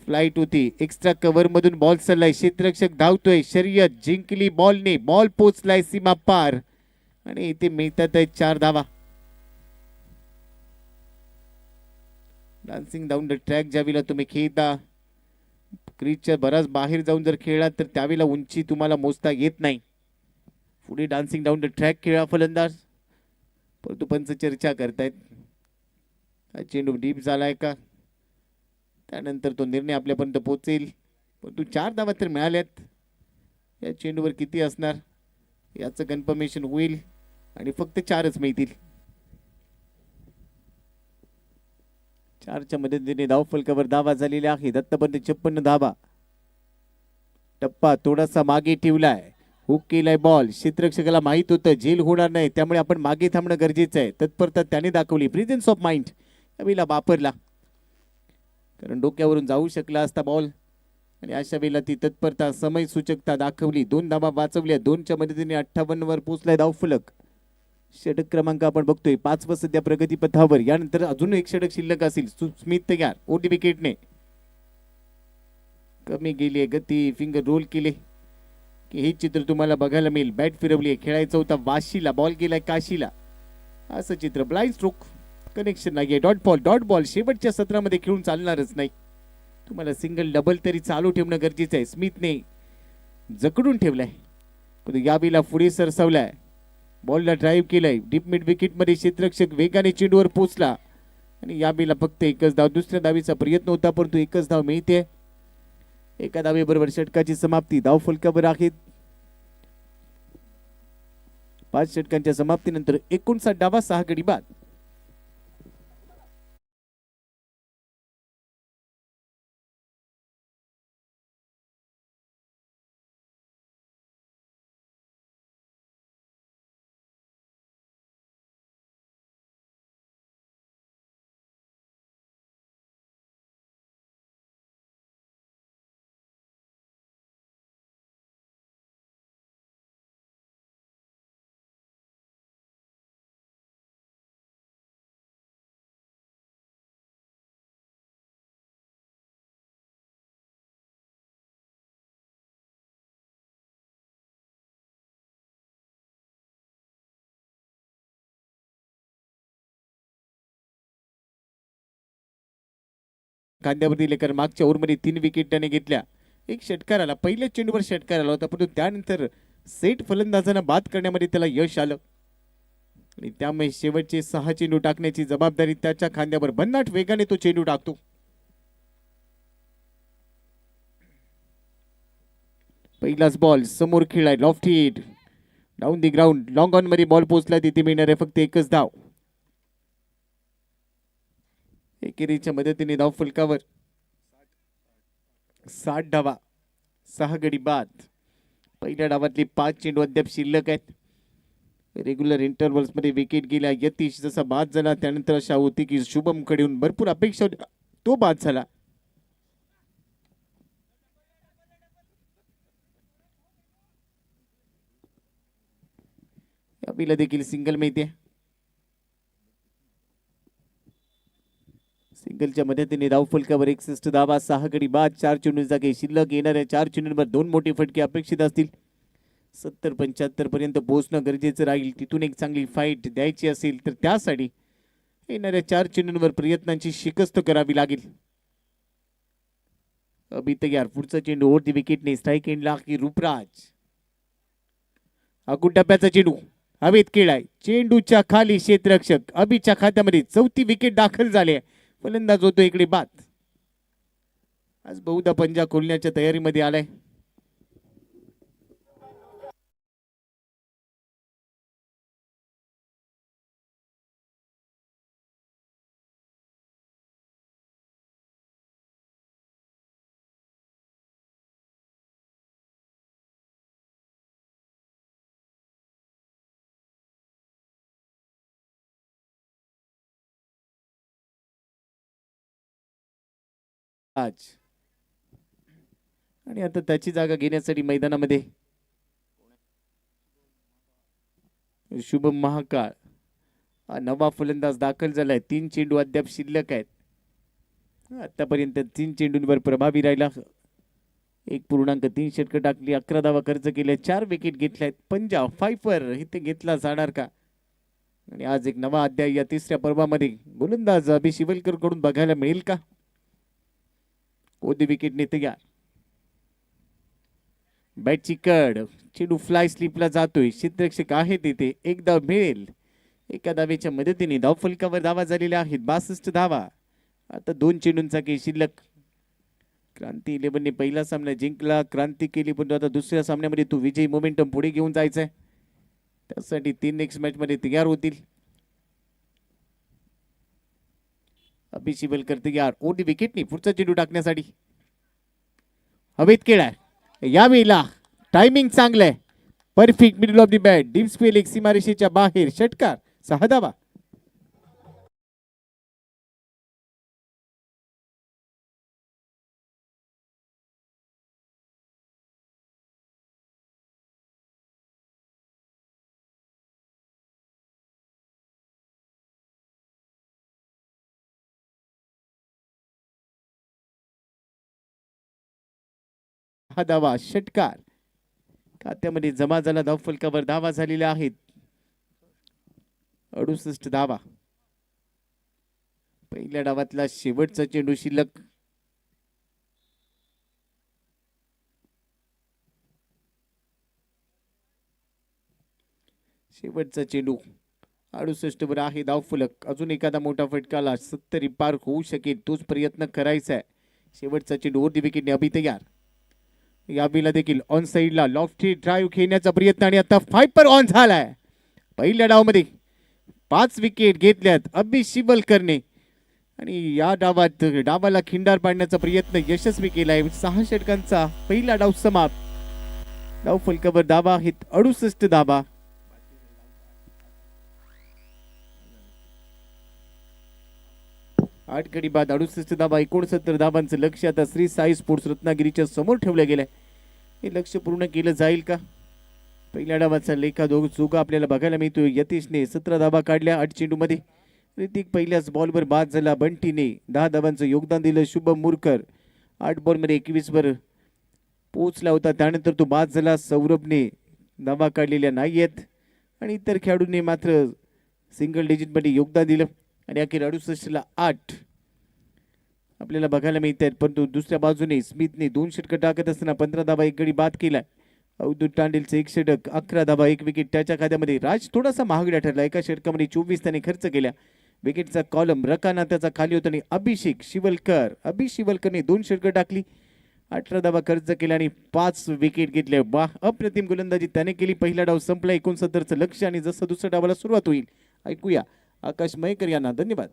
फ्लाइट होती, एक्स्ट्रा कव्हर मधून बॉल चाललाय, क्षेत्ररक्षक धावतोय, शर्यत जिंकली बॉलने, बॉल पोचलाय सीमा पार आणि इथे मिळतात 4 धावा. डान्सिंग डाऊन द ट्रॅक ज्यावेळेला तुम्ही खेळता, क्रीजच्या बराच बाहेर जाऊन जर खेळला तर त्यावेळेला उंची तुम्हाला मोजता येत नाही. पुढे डान्सिंग डाऊन द ट्रॅक खेळा फलंदाज, परंतु पंच चर्चा करतायत हा चेंडू डीप झालाय का, त्यानंतर तो निर्णय आपल्यापर्यंत पोहोचेल. परंतु 4 धावा तर मिळाल्यात. या चेंडूवर किती असणार याचं कन्फर्मेशन होईल आणि फक्त 4च मिळतील. 4च्या मदतीने धाव फलकावर धावा झालेल्या आहेत. आतापर्यंत 56 धावा. टप्पा थोडासा मागे ठेवलाय, हुक केलाय बॉल, क्षेत्ररक्षकाला माहित होतं झेल होणार नाही, त्यामुळे आपण मागे थांबणं गरजेचं आहे. तत्परता त्याने दाखवली, प्रेझेन्स ऑफ माइंड यावेळेला वापरला, कारण डोक्यावरून जाऊ शकला असता बॉल आणि अशा वेळेला ती तत्परता समय सूचकता दाखवली. 2 धावा वाचवल्या. 2च्या मदतीने 58 वर पोहोचलाय धावफलक. षटक क्रमांक आपण बघतोय 5 व सध्या प्रगतीपथावर. यानंतर अजून एक षटक शिल्लक असेल. स्मिथ तयार, ओडी विकेटने कमी गेली गती, फिंगर रोल केले की हे चित्र तुम्हाला बघायला मिळेल. बॅट फिरवली, खेळायचा होता वाशीला, बॉल गेलाय काशीला, असं चित्र. ब्लाइंड स्ट्रोक, कनेक्शन नाहीये. डॉट बॉल शेवटच्या सत्रामध्ये खेळून चालणारच नाही. तुम्हाला सिंगल डबल तरी चालू ठेवणं गरजेचं आहे. स्मिथने जकडून ठेवलाय, पण यावेळेला पुढे सरसावलाय, बॉलला ड्राईव्ह केलाय. डीप मिड विकेट मध्ये क्षेत्ररक्षक वेगाने चेंडूवर पोहोचला आणि यावेळेला फक्त एकच धाव. दुसऱ्या धावीचा प्रयत्न होता, परंतु एकच धाव मिळते. एका धावेबरोबर षटकाची समाप्ती. धाव फलकावर आहेत 5 षटकांच्या समाप्तीनंतर 59 डावा, 6 गडी बाद. खांद्यावरती लेकर मागच्या ओव्हरमध्ये 3 विकेट त्याने घेतल्या. एक षटकार आला, पहिल्या चेंडूवर षटकार आला होता, परंतु त्यानंतर सेट फलंदाजांना बाद करण्यामध्ये त्याला यश आलं आणि त्यामुळे शेवटचे 6 चेंडू टाकण्याची जबाबदारी त्याच्या खांद्यावर. भन्नाट वेगाने तो चेंडू टाकतो. पहिलाच बॉल समोर खेळाय, loft hit down the ground, long on मध्ये बॉल पोहोचला. तिथे मिळणार आहे फक्त एकच धाव. एकेरीच्या मदतीने धाव फलकावर 60 धावा, 6 गडी बाद. पहिल्या डावातली 5 चेंडू अद्याप शिल्लक आहेत. रेग्युलर इंटरव्हल्स मध्ये विकेट गेल्या. यतीश जसा बाद झाला, त्यानंतर अशा होती की शुभम कडून भरपूर अपेक्षा होती, तो बाद झाला. यावेळेला देखील सिंगल मिळते. सिंगलच्या मदतीने धाव फलकावर 61 धावा, 6 गडी बाद. 4 चेंडू जागे शिल्लक. येणाऱ्या 4 चेंडूंवर 2 मोठे फटके अपेक्षित असतील. 70-75 पर्यंत पोहोचणं गरजेचं राहील. तिथून एक चांगली फाईट द्यायची असेल तर त्यासाठी येणाऱ्या 4 चेंडूंवर प्रयत्नांची शिकस्त करावी लागेल. अभि तयार, पुढचा चेंडू ओव्हर दी विकेटने स्ट्राईक एंडला की रूपराज. अकुट टप्प्याचा चेंडू हवेत केलाय, चेंडूच्या खाली क्षेत्ररक्षक. अभिच्या खात्यामध्ये 4थी विकेट दाखल झाली. फलंदाज होतो इकडे बाद. आज बहुधा पंजा खोलण्याच्या तयारीमध्ये आलाय. आज आणि आता त्याची जागा घेण्यासाठी मैदानामध्ये शुभम महाकाळ हा नवा फलंदाज दाखल झालाय. 3 चेंडू अद्याप शिल्लक आहेत. आतापर्यंत 3 चेंडूंवर प्रभावी राहिला. 1.3 षटकं टाकली, 11 धावा खर्च केले, 4 विकेट घेतल्यात. पंजाब फायफर इथे घेतला जाणार का? आणि आज एक नवा अध्याय या तिसऱ्या पर्वामध्ये गोलंदाज अभि शिवलकर कडून बघायला मिळेल का? कोदी विकेटने तयार. बॅटची कड, चेंडू फ्लाय स्लिपला जातोय. क्षेत्ररक्षक आहे तिथे, एक धाव मिळेल. एका धावेच्या मदतीने धाव फलकावर धावा झालेल्या आहेत 62 धावा. आता 2 चेंडूंचा खेळ शिल्लक. क्रांती 11ने पहिला सामना जिंकला, क्रांती केली, पण आता दुसऱ्या सामन्यामध्ये तू विजयी मोमेंटम पुढे घेऊन जायचंय. त्यासाठी 3 नेक्स्ट मॅच मध्ये तयार होतील. अभि शिवलकर तयार. ओडी विकेटनी पुढचा चेंडू टाकण्यासाठी हवेत खेळाय. यावेळेला टायमिंग चांगलंय. Perfect middle of the bat, deep spell एक सीमारेषेच्या बाहेर. षटकार, 6 धावा. हा धावा, षटकार खात्यामध्ये जमा झाला. धाव फलकावर धावा झालेल्या आहेत 68 धावा. पहिल्या डावातला शेवटचा चेंडू शिल्लक. शेवटचा चेंडू 68 वर आहे धाव फलक. अजून एखादा मोठा फटकाला 70 पार होऊ शकेल, तोच प्रयत्न करायचा आहे. शेवटचा चेंडू ओरती विकेटने अभि तयार. यावेळेला देखील ऑन साइडला लॉफ्टी ड्राईव्ह खेळण्याचा प्रयत्न आणि आता फायपर ऑन झालाय. पहिल्या डावामध्ये 5 विकेट घेतल्यात अभि शिवलकरने आणि या डावाला खिंडार पाडण्याचा प्रयत्न यशस्वी केलाय. 6 षटकांचा पहिला डाव समाप्त. डाव फलकावर धावा आहेत 68 धावा. 8 गडी बाद 68 धावा, 69 धावांचं लक्ष आता श्री साई स्पोर्ट्स रत्नागिरीच्या समोर ठेवलं गेलंय. हे लक्ष पूर्ण केलं जाईल का? पहिल्या डावाचा लेखा जोगा आपल्याला बघायला मिळतोय. यतीशने 17 धावा काढल्या 8 चेंडूमध्ये. ऋतिक पहिल्याच बॉलवर बाद झाला. बंटीने 10 धावांचं योगदान दिलं. शुभम मुरकर 8 बॉलमध्ये 21 वर पोहोचला होता, त्यानंतर तो बाद झाला. सौरभने धावा काढलेल्या नाहीयेत आणि इतर खेळाडूंनी मात्र सिंगल डिजिटमध्ये योगदान दिलं आणि अखेर 68 ला 8 आपल्याला बघायला मिळत आहेत. परंतु दुसऱ्या बाजूने स्मिथने 2 षटकं टाकत असताना 15 धावा, 1 गडी बाद केलाय. अवधूत तांडेलचं 1 षटक, 11 धावा, 1 विकेट त्याच्या खात्यामध्ये. राज थोडासा महागडा ठरला. एका षटकामध्ये 24 त्याने खर्च केल्या. विकेटचा कॉलम रकाना त्याचा खाली होता आणि अभि शिवलकरने 2 षटकं टाकली, 18 धावा खर्च केला आणि 5 विकेट घेतले. अप्रतिम गोलंदाजी त्याने केली. पहिला डाव संपला. 69चं लक्ष आणि जसं दुसऱ्या डावाला सुरुवात होईल ऐकूया आकाश मयेकर यांना. धन्यवाद.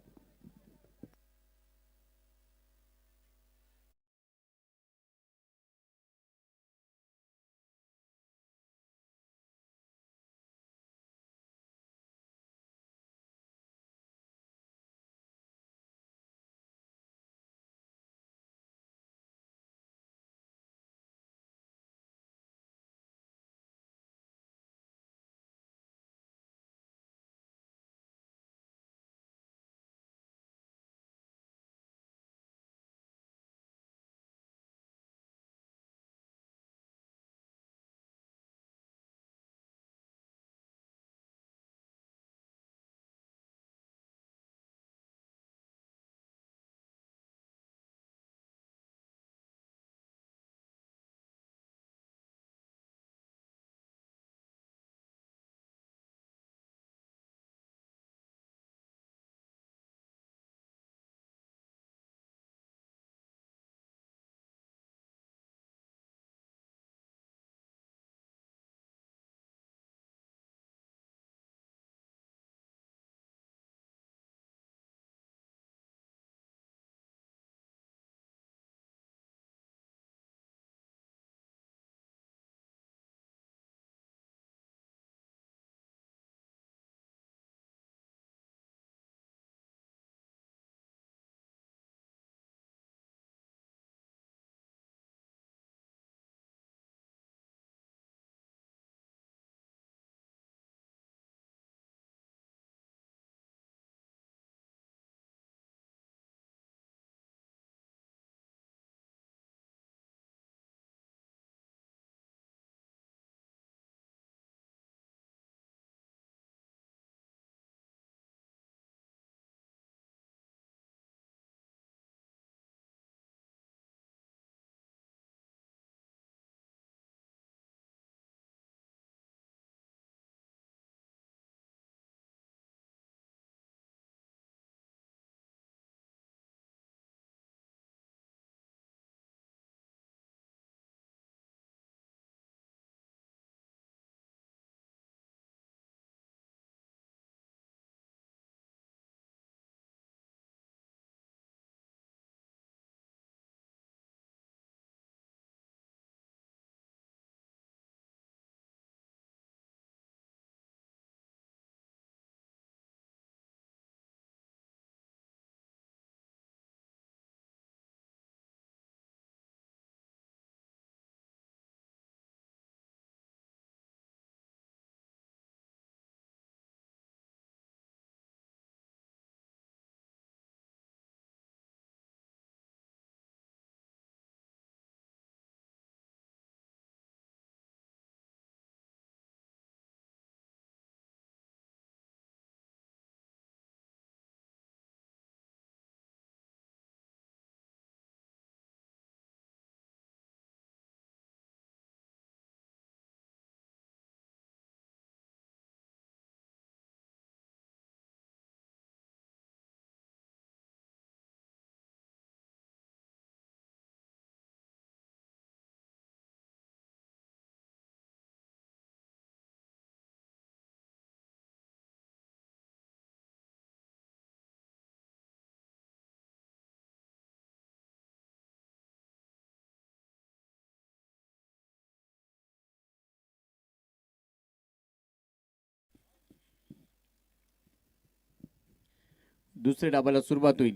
दुसऱ्या डावाला सुरुवात होईल.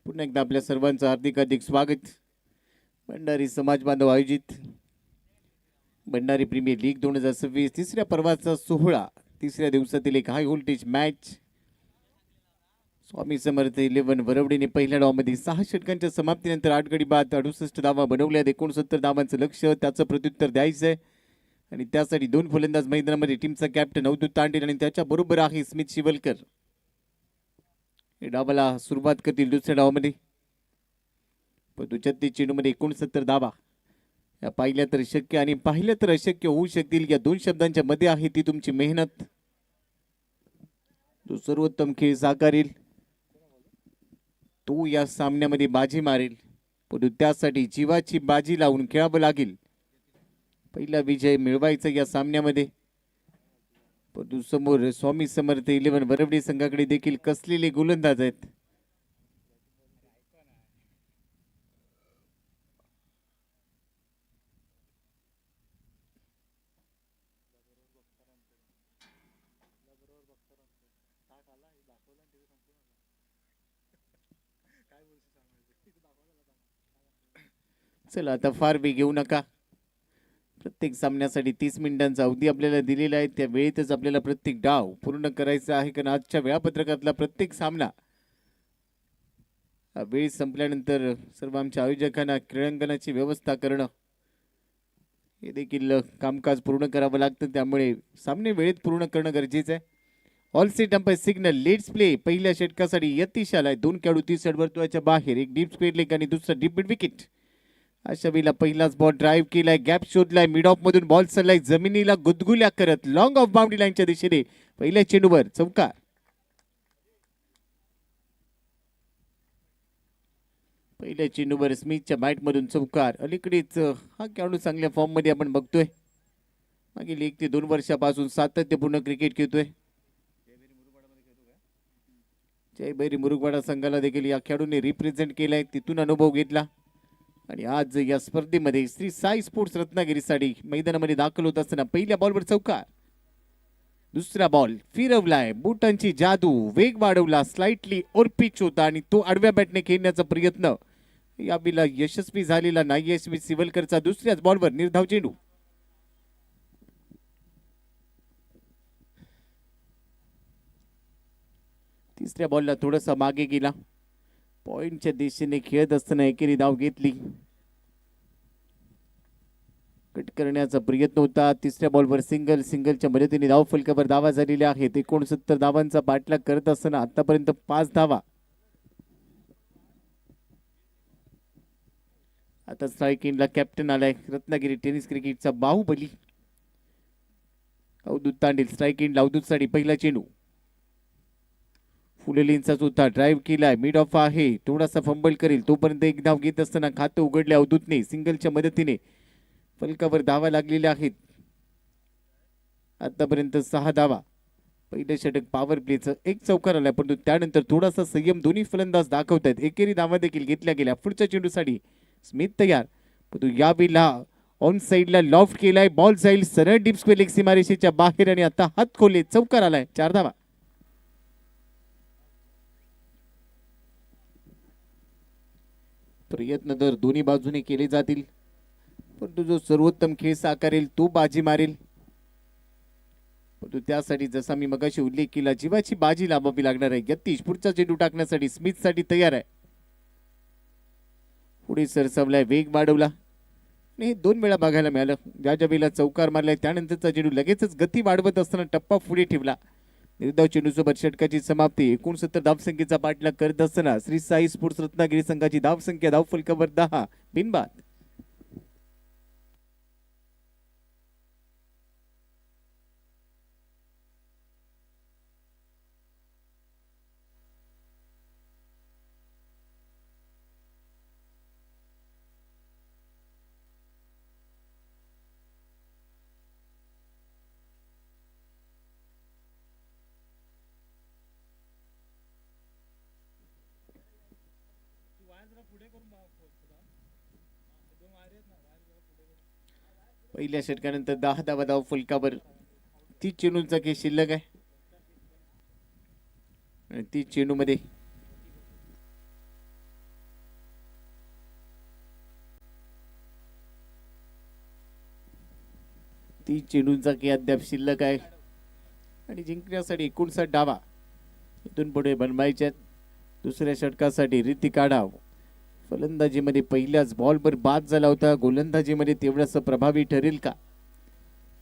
पुन्हा एकदा आपल्या सर्वांचं हार्दिक हार्दिक स्वागत. भंडारी समाज बांधव आयोजित भंडारी प्रीमियर लीग 2026 तिसऱ्या पर्वाचा सोहळा, तिसऱ्या दिवसातील एक high voltage match. Swami Samarth 11 वरवडीने पहिल्या डावामध्ये 6 षटकांच्या समाप्तीनंतर 8 गडी बाद 68 धावा बनवल्या. 69 धावांचं लक्ष्य, त्याचं प्रत्युत्तर द्यायचं आहे आणि त्यासाठी 2 फलंदाज मैदानामध्ये. टीमचा कॅप्टन अवधूत तांडेल आणि त्याच्या बरोबर आहे स्मित शिवलकर. हे डावाला सुरुवात करतील दुसऱ्या डावामध्ये. परंतु 36 चेंडूमध्ये 69 धावा या पाहिल्या तर शक्य आणि पाहिल्या तर अशक्य होऊ शकतील. या 2 शब्दांच्या मध्ये आहे ती तुमची मेहनत. जो सर्वोत्तम खेळ साकारेल तो या सामन्यामध्ये बाजी मारेल. परंतु त्यासाठी जीवाची बाजी लावून खेळावं लागेल. पहिला विजय मिळवायचा या सामन्यामध्ये. परंतु समोर स्वामी समर्थ 11 वरवडी संघाकडे देखील कसलेले गोलंदाज आहेत. चला आता फार वेळ घेऊ नका. प्रत्येक सामन्यासाठी 30 मिनिटांचा अवधी आपल्याला दिलेला आहे. त्या वेळेतच आपल्याला प्रत्येक डाव पूर्ण करायचा आहे, कारण आजच्या वेळापत्रकातला प्रत्येक सामना वेळ संपल्यानंतर सर्व आमच्या आयोजकांना क्रीडांगणाची व्यवस्था करणं हे देखील कामकाज पूर्ण करावं लागतं. त्यामुळे सामने वेळेत पूर्ण करणं गरजेचं आहे. All set umpire signal let's play. पहिल्या षटकासाठी यतीश आलाय. 2 खेळाडू 30 वर्तुळाच्या बाहेर, एक डीप स्क्वेअर लेग आणि दुसरा डीप मिड विकेट. अशा वेळेला पहिलाच बॉल ड्राईव्ह केलाय, गॅप शोधलाय, मिड ऑफ मधून बॉल चाललाय जमिनीला गुदगुल्या करत लॉंग ऑफ बाउंड्री लाईनच्या दिशेने. पहिल्या चेंडूवर चौकार. पहिल्या चेंडूवर स्मिथच्या बॅट मधून चौकार. अलीकडेच हा खेळाडू चांगल्या फॉर्म मध्ये आपण बघतोय. मागील 1 ते 2 वर्षापासून सातत्यपूर्ण क्रिकेट खेळतोय. जयभैरी मुरुगवाडा संघाला देखील या खेळाडूने रिप्रेझेंट केलाय, तिथून अनुभव घेतला आणि आज या स्पर्धेमध्ये श्री साई स्पोर्ट्स रत्नागिरीसाठी मैदानामध्ये दाखल होत असताना पहिल्या बॉलवर चौकार. दुसरा बॉल फिरवलाय, बुटांची जादू, वेग वाढवला, स्लाइटली ओर पिच होता आणि तो आडव्या बॅटने खेळण्याचा प्रयत्न यावेळेला यशस्वी झालेला नाही. स्मित शिवलकरचा दुसऱ्याच बॉलवर निर्धाव चेंडू. तिसऱ्या बॉलला थोडासा मागे गेला. पॉइंटच्या दिशेने खेळत असताना एकेरी धाव घेतली. कट करण्याचा प्रयत्न होता. तिसऱ्या बॉलवर सिंगलच्या मदतीने धाव फलकावर धावा झालेल्या आहेत. 69 धावांचा पाठलाग करत असताना आतापर्यंत 5 धावा. आता स्ट्रायकिंगला कॅप्टन आलाय रत्नागिरी टेनिस क्रिकेटचा बाहुबली अवधूत तांडेल. स्ट्रायकिंगला अवधूतसाठी पहिला चेंडू. फुलेलींचा सुद्धा ड्राईव्ह केलाय, मिड ऑफ आहे, थोडासा फंबल करेल तोपर्यंत एक धाव घेत असताना खातं उघडले अवधूतने. सिंगलच्या मदतीने फलकावर धावा लागलेल्या आहेत. आतापर्यंत 6 धावा. पहिलं षटक पॉवर प्लेचं, एक चौकार आलाय, परंतु त्यानंतर थोडासा संयम दोन्ही फलंदाज दाखवत आहेत. एकेरी धावा देखील घेतल्या गेल्या. पुढच्या चेंडूसाठी स्मिथ तयार, परंतु यावेळेला ऑन साइडला लॉफ्ट केलाय. बॉल जाईल सरळ डीप स्क्वेअर लेग सीमारेषेच्या बाहेर आणि आता हात खोले चौकार आलाय. 4 धावा. प्रयत्न तर दोन्ही बाजूने केले जातील, परंतु जो सर्वोत्तम खेळ साकारेल तो बाजी मारेल. परंतु त्यासाठी जसा मी मगाशी उल्लेख केला, जीवाची बाजी लावावी लागणार आहे. यतीश पुढचा चेंडू टाकण्यासाठी स्मिथ साठी तयार आहे. पुढे सरसावलाय, वेग वाढवला आणि हे 2 वेळा बघायला मिळालं. ज्या वेळेला चौकार मारलाय त्यानंतरचा चेंडू लगेचच गती वाढवत असताना टप्पा पुढे ठेवला. निर्धाव चेंडूसोबत षटकाची समाप्ती. 69 धावसंख्येचा पाठलाग करत असताना श्री साई स्पोर्ट्स रत्नागिरी संघाची धावसंख्या धाव फलकावर 10 बिनबाद. पहिल्या षटकानंतर 10 धावा धाव फलकावर. 30 चेंडूंचा खेळ शिल्लक आहे आणि 30 चेंडूमध्ये 30 चेंडूंचा की अद्याप शिल्लक आहे आणि जिंकण्यासाठी 59 डावा इथून पुढे बनवायचे आहेत. दुसऱ्या षटकासाठी ऋतिक आढाव फलंदाजीमध्ये पहिल्याच बॉलवर बाद झाला होता. गोलंदाजीमध्ये तेवढाच प्रभावी ठरेल का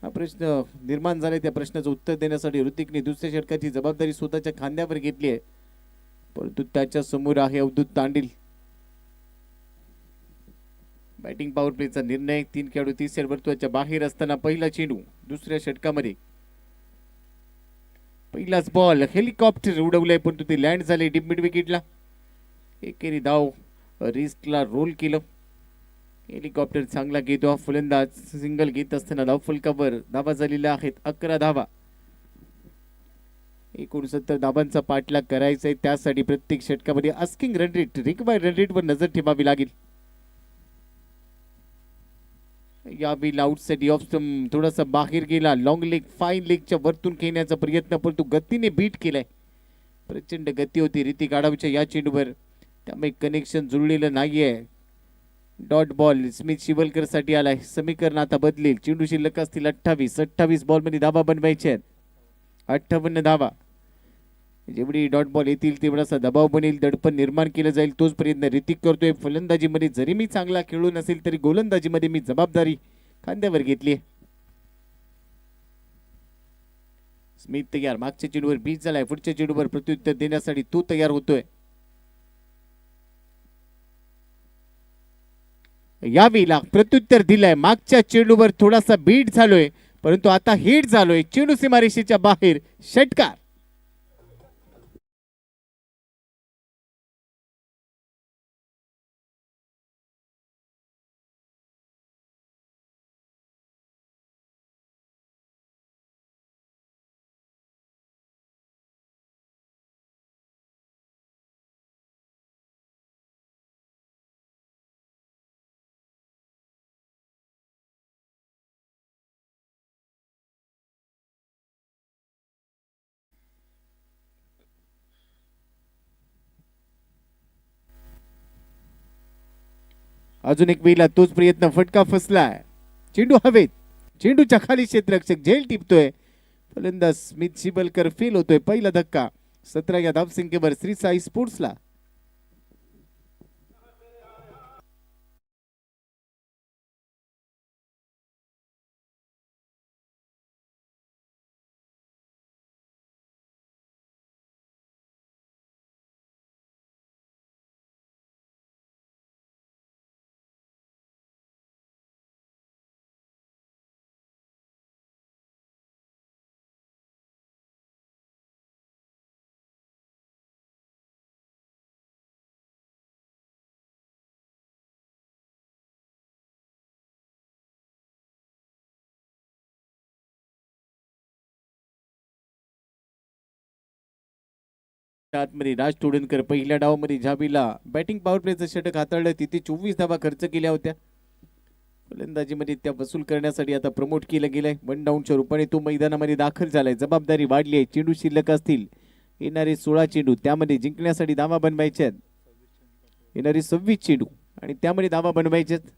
हा प्रश्न निर्माण झालाय. त्या प्रश्नाचं उत्तर देण्यासाठी ऋतिकने दुसऱ्या षटकाची जबाबदारी स्वतःच्या खांद्यावर घेतली आहे, परंतु त्याच्या समोर आहे अवधूत तांडील. बॅटिंग पॉवर प्लेचा निर्णय. 3 खेळाडू 30 वर्तुळाच्या बाहेर असताना पहिला चेंडू दुसऱ्या षटकामध्ये. पहिलाच बॉल हेलिकॉप्टर उडवलंय परंतु ते लँड झाले डीप मिड विकेटला. एकेरी धाव रिस्कला रोल केलं. हेलिकॉप्टर चांगला घेतो फलंदाज. सिंगल घेत असताना धाव फलकावर धावा झालेल्या आहेत 11 धावा. 69 धावांचा पाठलाग करायचा आहे. त्यासाठी प्रत्येक षटकामध्ये asking run rate required run rate वर नजर ठेवावी लागेल. यावेळी आउटसाइड ऑफ स्टंप थोडासा बाहेर गेला. लॉंग लेग फाईन लेगच्या वरतून खेळण्याचा प्रयत्न परंतु गतीने बीट केलाय. प्रचंड गती होती ऋतिक आढावच्या या चेंडूवर, त्यामुळे कनेक्शन जुळलेलं नाहीये. डॉट बॉल स्मिथ शिवलकर साठी आलाय. समीकरण आता बदलेल. चेंडू शिल्लक असतील 28 बॉल मध्ये धावा बनवायचे आहेत. 58 धावा. जेवढी डॉट बॉल येतील तेवढासा दबाव बनेल, दडपण निर्माण केलं जाईल. तोच प्रयत्न ऋतिक करतोय. फलंदाजीमध्ये जरी मी चांगला खेळू नसेल तरी गोलंदाजीमध्ये मी जबाबदारी खांद्यावर घेतली. स्मिथ तयार. मागच्या चेंडूवर बीट झालाय. पुढच्या चेंडूवर प्रत्युत्तर देण्यासाठी तो तयार होतोय. यावेळेला प्रत्युत्तर दिलंय. मागच्या चेंडूवर थोडासा बीट झालोय परंतु आता हिट झालोय. चेंडू सीमारेषेच्या बाहेर. षटकार. अजून एक वेळेला तोच प्रयत्न. फटका फसलाय. चेंडू हवेत. चेंडूच्या खाली क्षेत्ररक्षक झेल टिपतोय. फलंदाज स्मिथ शिबलकर फेल होतोय. पहिला धक्का. 17 या धावसंख्येवर श्री साई स्पोर्ट्सला. आतमध्ये राज तोडणकर पहिल्या डावामध्ये झाबीला बॅटिंग पॉवर प्लेचं षटक हाताळलं. तिथे 24 धावा खर्च केल्या होत्या. फलंदाजीमध्ये त्या वसूल करण्यासाठी आता प्रमोट केलं गेलंय. 1 डाऊनच्या रूपाने तो मैदानामध्ये दाखल झालाय. जबाबदारी वाढली आहे. चेंडू शिल्लक असतील येणारे 16 चेंडू, त्यामध्ये जिंकण्यासाठी धावा बनवायचे आहेत. येणारे 26 चेंडू आणि त्यामध्ये धावा बनवायचे आहेत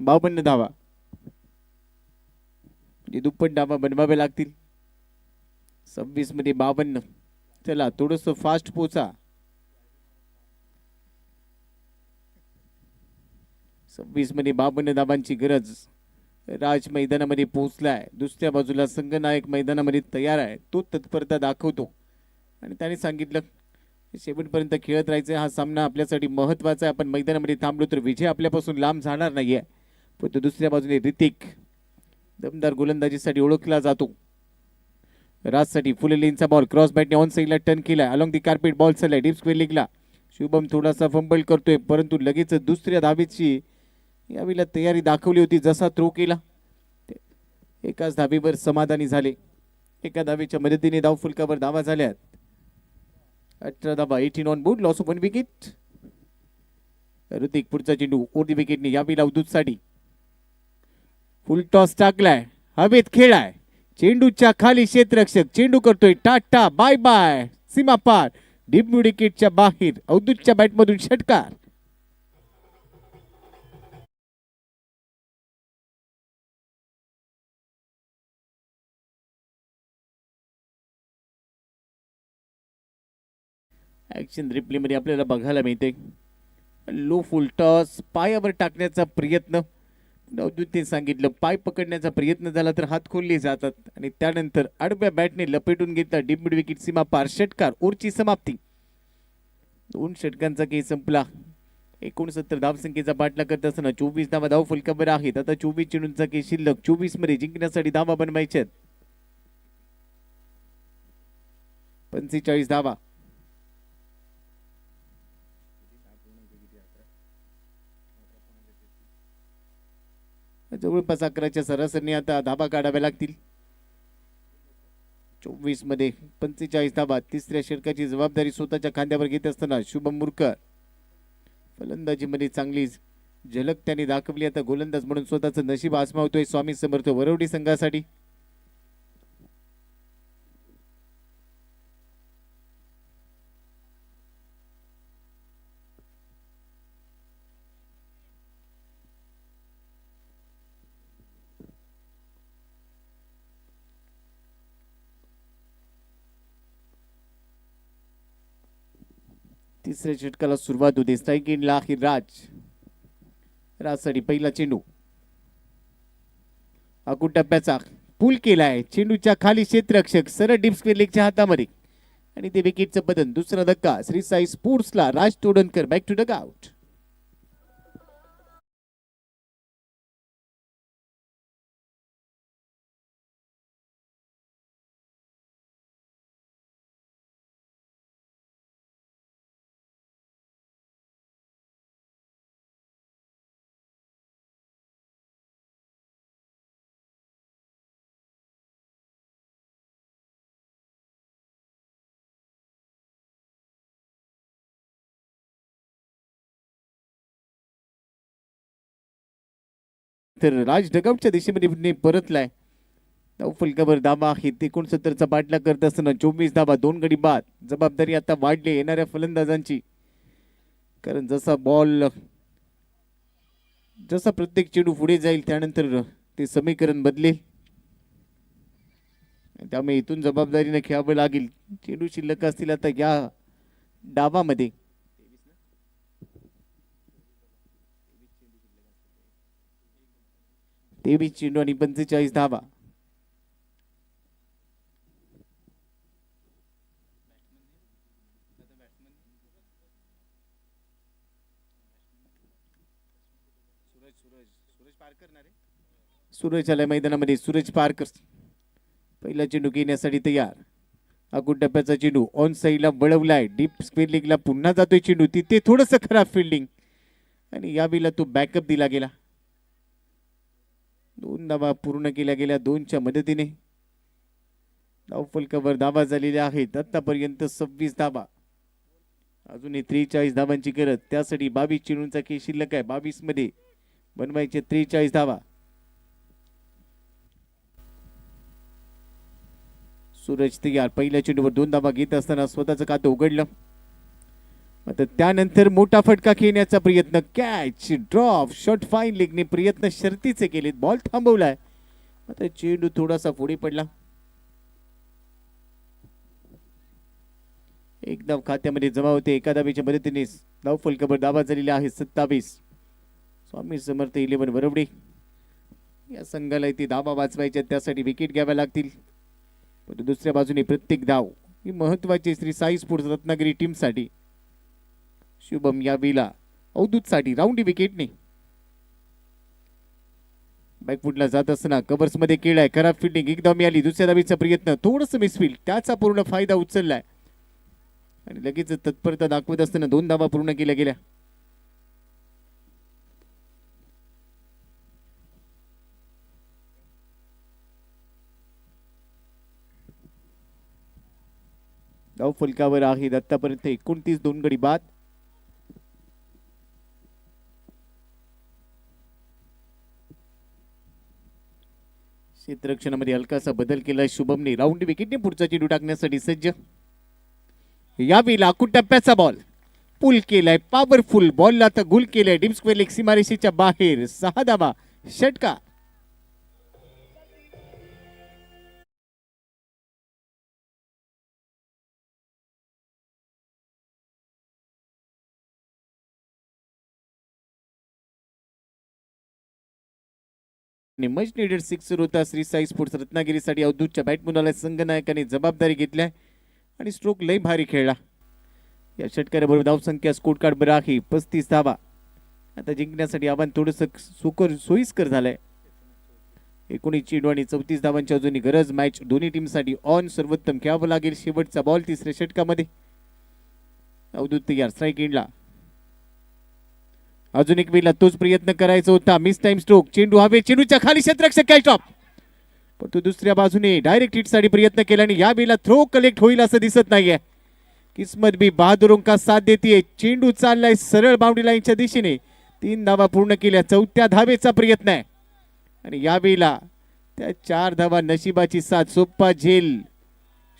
52 धावा. म्हणजे दुप्पट धावा बनवाव्या लागतील. 26 मध्ये 52. चला थोडस फास्ट पोचा. 26 मध्ये 52 धावांची गरज. राज मैदानामध्ये पोहोचलाय. दुसऱ्या बाजूला संघनायक मैदानामध्ये तयार आहे. तो तत्परता दाखवतो आणि त्याने सांगितलं शेवटपर्यंत खेळत राहायचं. हा सामना आपल्यासाठी महत्वाचा आहे. आपण मैदानामध्ये थांबलो तर विजय आपल्यापासून लांब जाणार नाहीये. पण दुसऱ्या बाजूने ऋतिक दमदार गोलंदाजीसाठी ओळखला जातो. राजसाठी फुल लेनचा बॉल क्रॉस बॅटने ऑन साइडला टर्न केलाय. अलॉंग दी कार्पेट बॉल चाललाय डीप स्क्वेअर लेगला. शुभम थोडासा फंबल करतोय परंतु लगेच दुसऱ्या धावेची यावेळेला तयारी दाखवली होती. जसा थ्रो केला एकाच धावेवर समाधानी झाले. एका धावेच्या मदतीने धाव फुलकावर धावा झाल्यात. 18 धावा. 18 on board. Loss of 1 wicket. Hrithik पुढचा चेंडू ओढी विकेटने यावेळेला अवधूतसाठी फुल टॉस टाकलाय. हवेत खेळाय. चेंडूच्या खाली क्षेत्ररक्षक. चेंडू करतोय टाटा बाय बाय सीमा पार. डीप मिड विकेटच्या बाहेर. अवधूतच्या बॅटमधून षटकार. ॲक्शन रिप्लेमध्ये आपल्याला बघायला मिळते. लो फुल टॉस पायावर टाकण्याचा प्रयत्न. अवधूतने सांगितलं पाय पकडण्याचा प्रयत्न झाला तर हात खोलले जातात आणि त्यानंतर आडव्या बॅटने लपेटून घेतला डीप मिड विकेट सीमा पार. षटकार ओव्हरची समाप्ती. 2 षटकांचा खेळ संपला. 69 धावसंख्येचा पाठलाग करत असताना 24 धावा धाव फलकावर आहेत. आता 24 चेंडूंचा खेळ शिल्लक. 24 मध्ये जिंकण्यासाठी धावा बनवायच्यात. 45 धावा. जवळपास 11च्या सरासरीने आता धाबा काढाव्या लागतील. 24 मध्ये 45 धाबा. तिसऱ्या षटकाची जबाबदारी स्वतःच्या खांद्यावर घेत असताना शुभम मुरकर फलंदाजीमध्ये चांगली झलक त्याने दाखवली. आता गोलंदाज म्हणून स्वतःचं नशीब आजमावतोय स्वामी समर्थ वरवडी संघासाठी. तिसऱ्या षटकाला सुरुवात होते. स्ट्राईक इन ला राजसाठी पहिला चेंडू. अगुट टप्प्याचा पूल केलाय. चेंडूच्या खाली क्षेत्ररक्षक सरळ डीप स्क्वेअर लेगच्या हातामध्ये आणि ते विकेटचं बदन. दुसरा धक्का श्री साई स्पोर्ट्सला. राज Todankar back to Doug out. तर राज डगआउटच्या दिशेमध्ये परतलाय. फलकावर धाबा आहे. 69चा पाठलाग करत असताना 24 धाबा 2 गडी बाद. जबाबदारी आता वाढली येणाऱ्या फलंदाजांची, कारण जसा प्रत्येक चेंडू पुढे जाईल त्यानंतर ते समीकरण बदलेल. त्यामुळे इथून जबाबदारीने खेळावं लागेल. चेंडू शिल्लक असतील आता या डावामध्ये. 23 चेंडू आणि 45 धावा. सूरज आलाय मैदानामध्ये. सूरज पारकर पहिला चेंडू घेण्यासाठी तयार. अगुट टप्प्याचा चेंडू ऑन साईडला वळवलाय. डीप स्क्वेअर लेगला पुन्हा जातोय चेंडू. तिथे थोडस खराब फिल्डिंग आणि यावेळेला तो बॅकअप दिला गेला. 2 धावा पूर्ण केल्या गेल्या 2च्या मदतीने. धावफलकावर धावा झालेल्या आहेत आतापर्यंत 26 धावा. अजूनही 43 धावांची गरज. त्यासाठी 22 चेंडूंचा खेळ शिल्लक आहे. 22 मध्ये बनवायचे 43 धावा. सूरज तयार. पहिल्या चेंडूवर 2 धावा घेत असताना स्वतःचं खातं उघडलं. आता त्यानंतर मोठा फटका खेळण्याचा प्रयत्न. कॅच ड्रॉप शॉट फाईन लेगने प्रयत्न शर्तीचे केलेत. बॉल थांबवलाय. आता चेंडू थोडासा पुढे पडला. एक धाव खात्यामध्ये जमा होते. एका धावेच्या मदतीने धाव फलकावर धावा झालेल्या आहे 27. स्वामी समर्थ 11 वरवडे या संघाला इथे धावा वाचवायच्या, त्यासाठी विकेट घ्याव्या लागतील. पण दुसऱ्या बाजूने प्रत्येक धाव ही महत्वाची श्री साई स्पोर्ट्स रत्नागिरी टीम साठी. शुभम यावेळेला अवधूत साठी राऊंडी विकेटने बॅकफुटला जात असताना कव्हर्स मध्ये केलाय. खराब फिल्डिंग. एक धाव मिळाली. दुसऱ्या धावीचा प्रयत्न थोडस मिसफिल्ड. त्याचा पूर्ण फायदा उचललाय आणि लगेच तत्परता दाखवत असताना 2 धावा पूर्ण केल्या गेल्या. धाव फलकावर आहेत आतापर्यंत 29 2 गडी बाद. क्षेत्ररक्षणामध्ये हलकासा बदल केलाय शुभमने. राऊंड विकेटने पुढचा चेंडू टाकण्यासाठी सज्ज. यावेळी अकुट टप्प्याचा बॉल पुल केलाय. पॉवरफुल बॉलला आता गुल केलाय. डीप स्क्वेअर लेग सीमारेषेच्या बाहेर. 6 धावा. षटकार. मच निडेड सिक्सर होता. श्री साई स्पोर्ट्स रत्नागिरीसाठी अवधूतच्या बॅटमनला संघनायकाने जबाबदारी घेतली आणि स्ट्रोक लय भारी खेळला. या षटकाराबरोबर धावसंख्या स्कोर कार्ड बरं आहे 35 धावा. आता जिंकण्यासाठी आव्हान थोडंसं सोयीस्कर झालंय. 19 चेंडू आणि 34 धावांची अजूनही गरज. मॅच दोन्ही टीमसाठी ऑन सर्वोत्तम खेळावं लागेल. शेवटचा बॉल तिसऱ्या षटकामध्ये. अवधूत तयार स्ट्राईक एंडला. अजून एक वेळेला तोच प्रयत्न करायचा होता. Miss time stroke. चेंडू हवे. चेंडूच्या खाली क्षेत्ररक्षक कॅच ड्रॉप. पण तो दुसऱ्या बाजूने डायरेक्ट हिटसाठी प्रयत्न केला आणि या वेळेला थ्रो कलेक्ट होईल असं दिसत नाहीये. किस्मत भी बहादुरों का साथ देतीये. चेंडू चाललाय सरळ बाउंड्री लाईनच्या दिशेने. 3 धावा पूर्ण केल्या. 4थ्या धावेचा प्रयत्न आहे आणि या वेळेला त्या 4 धावा नशिबाची साथ. सोप्पा झेल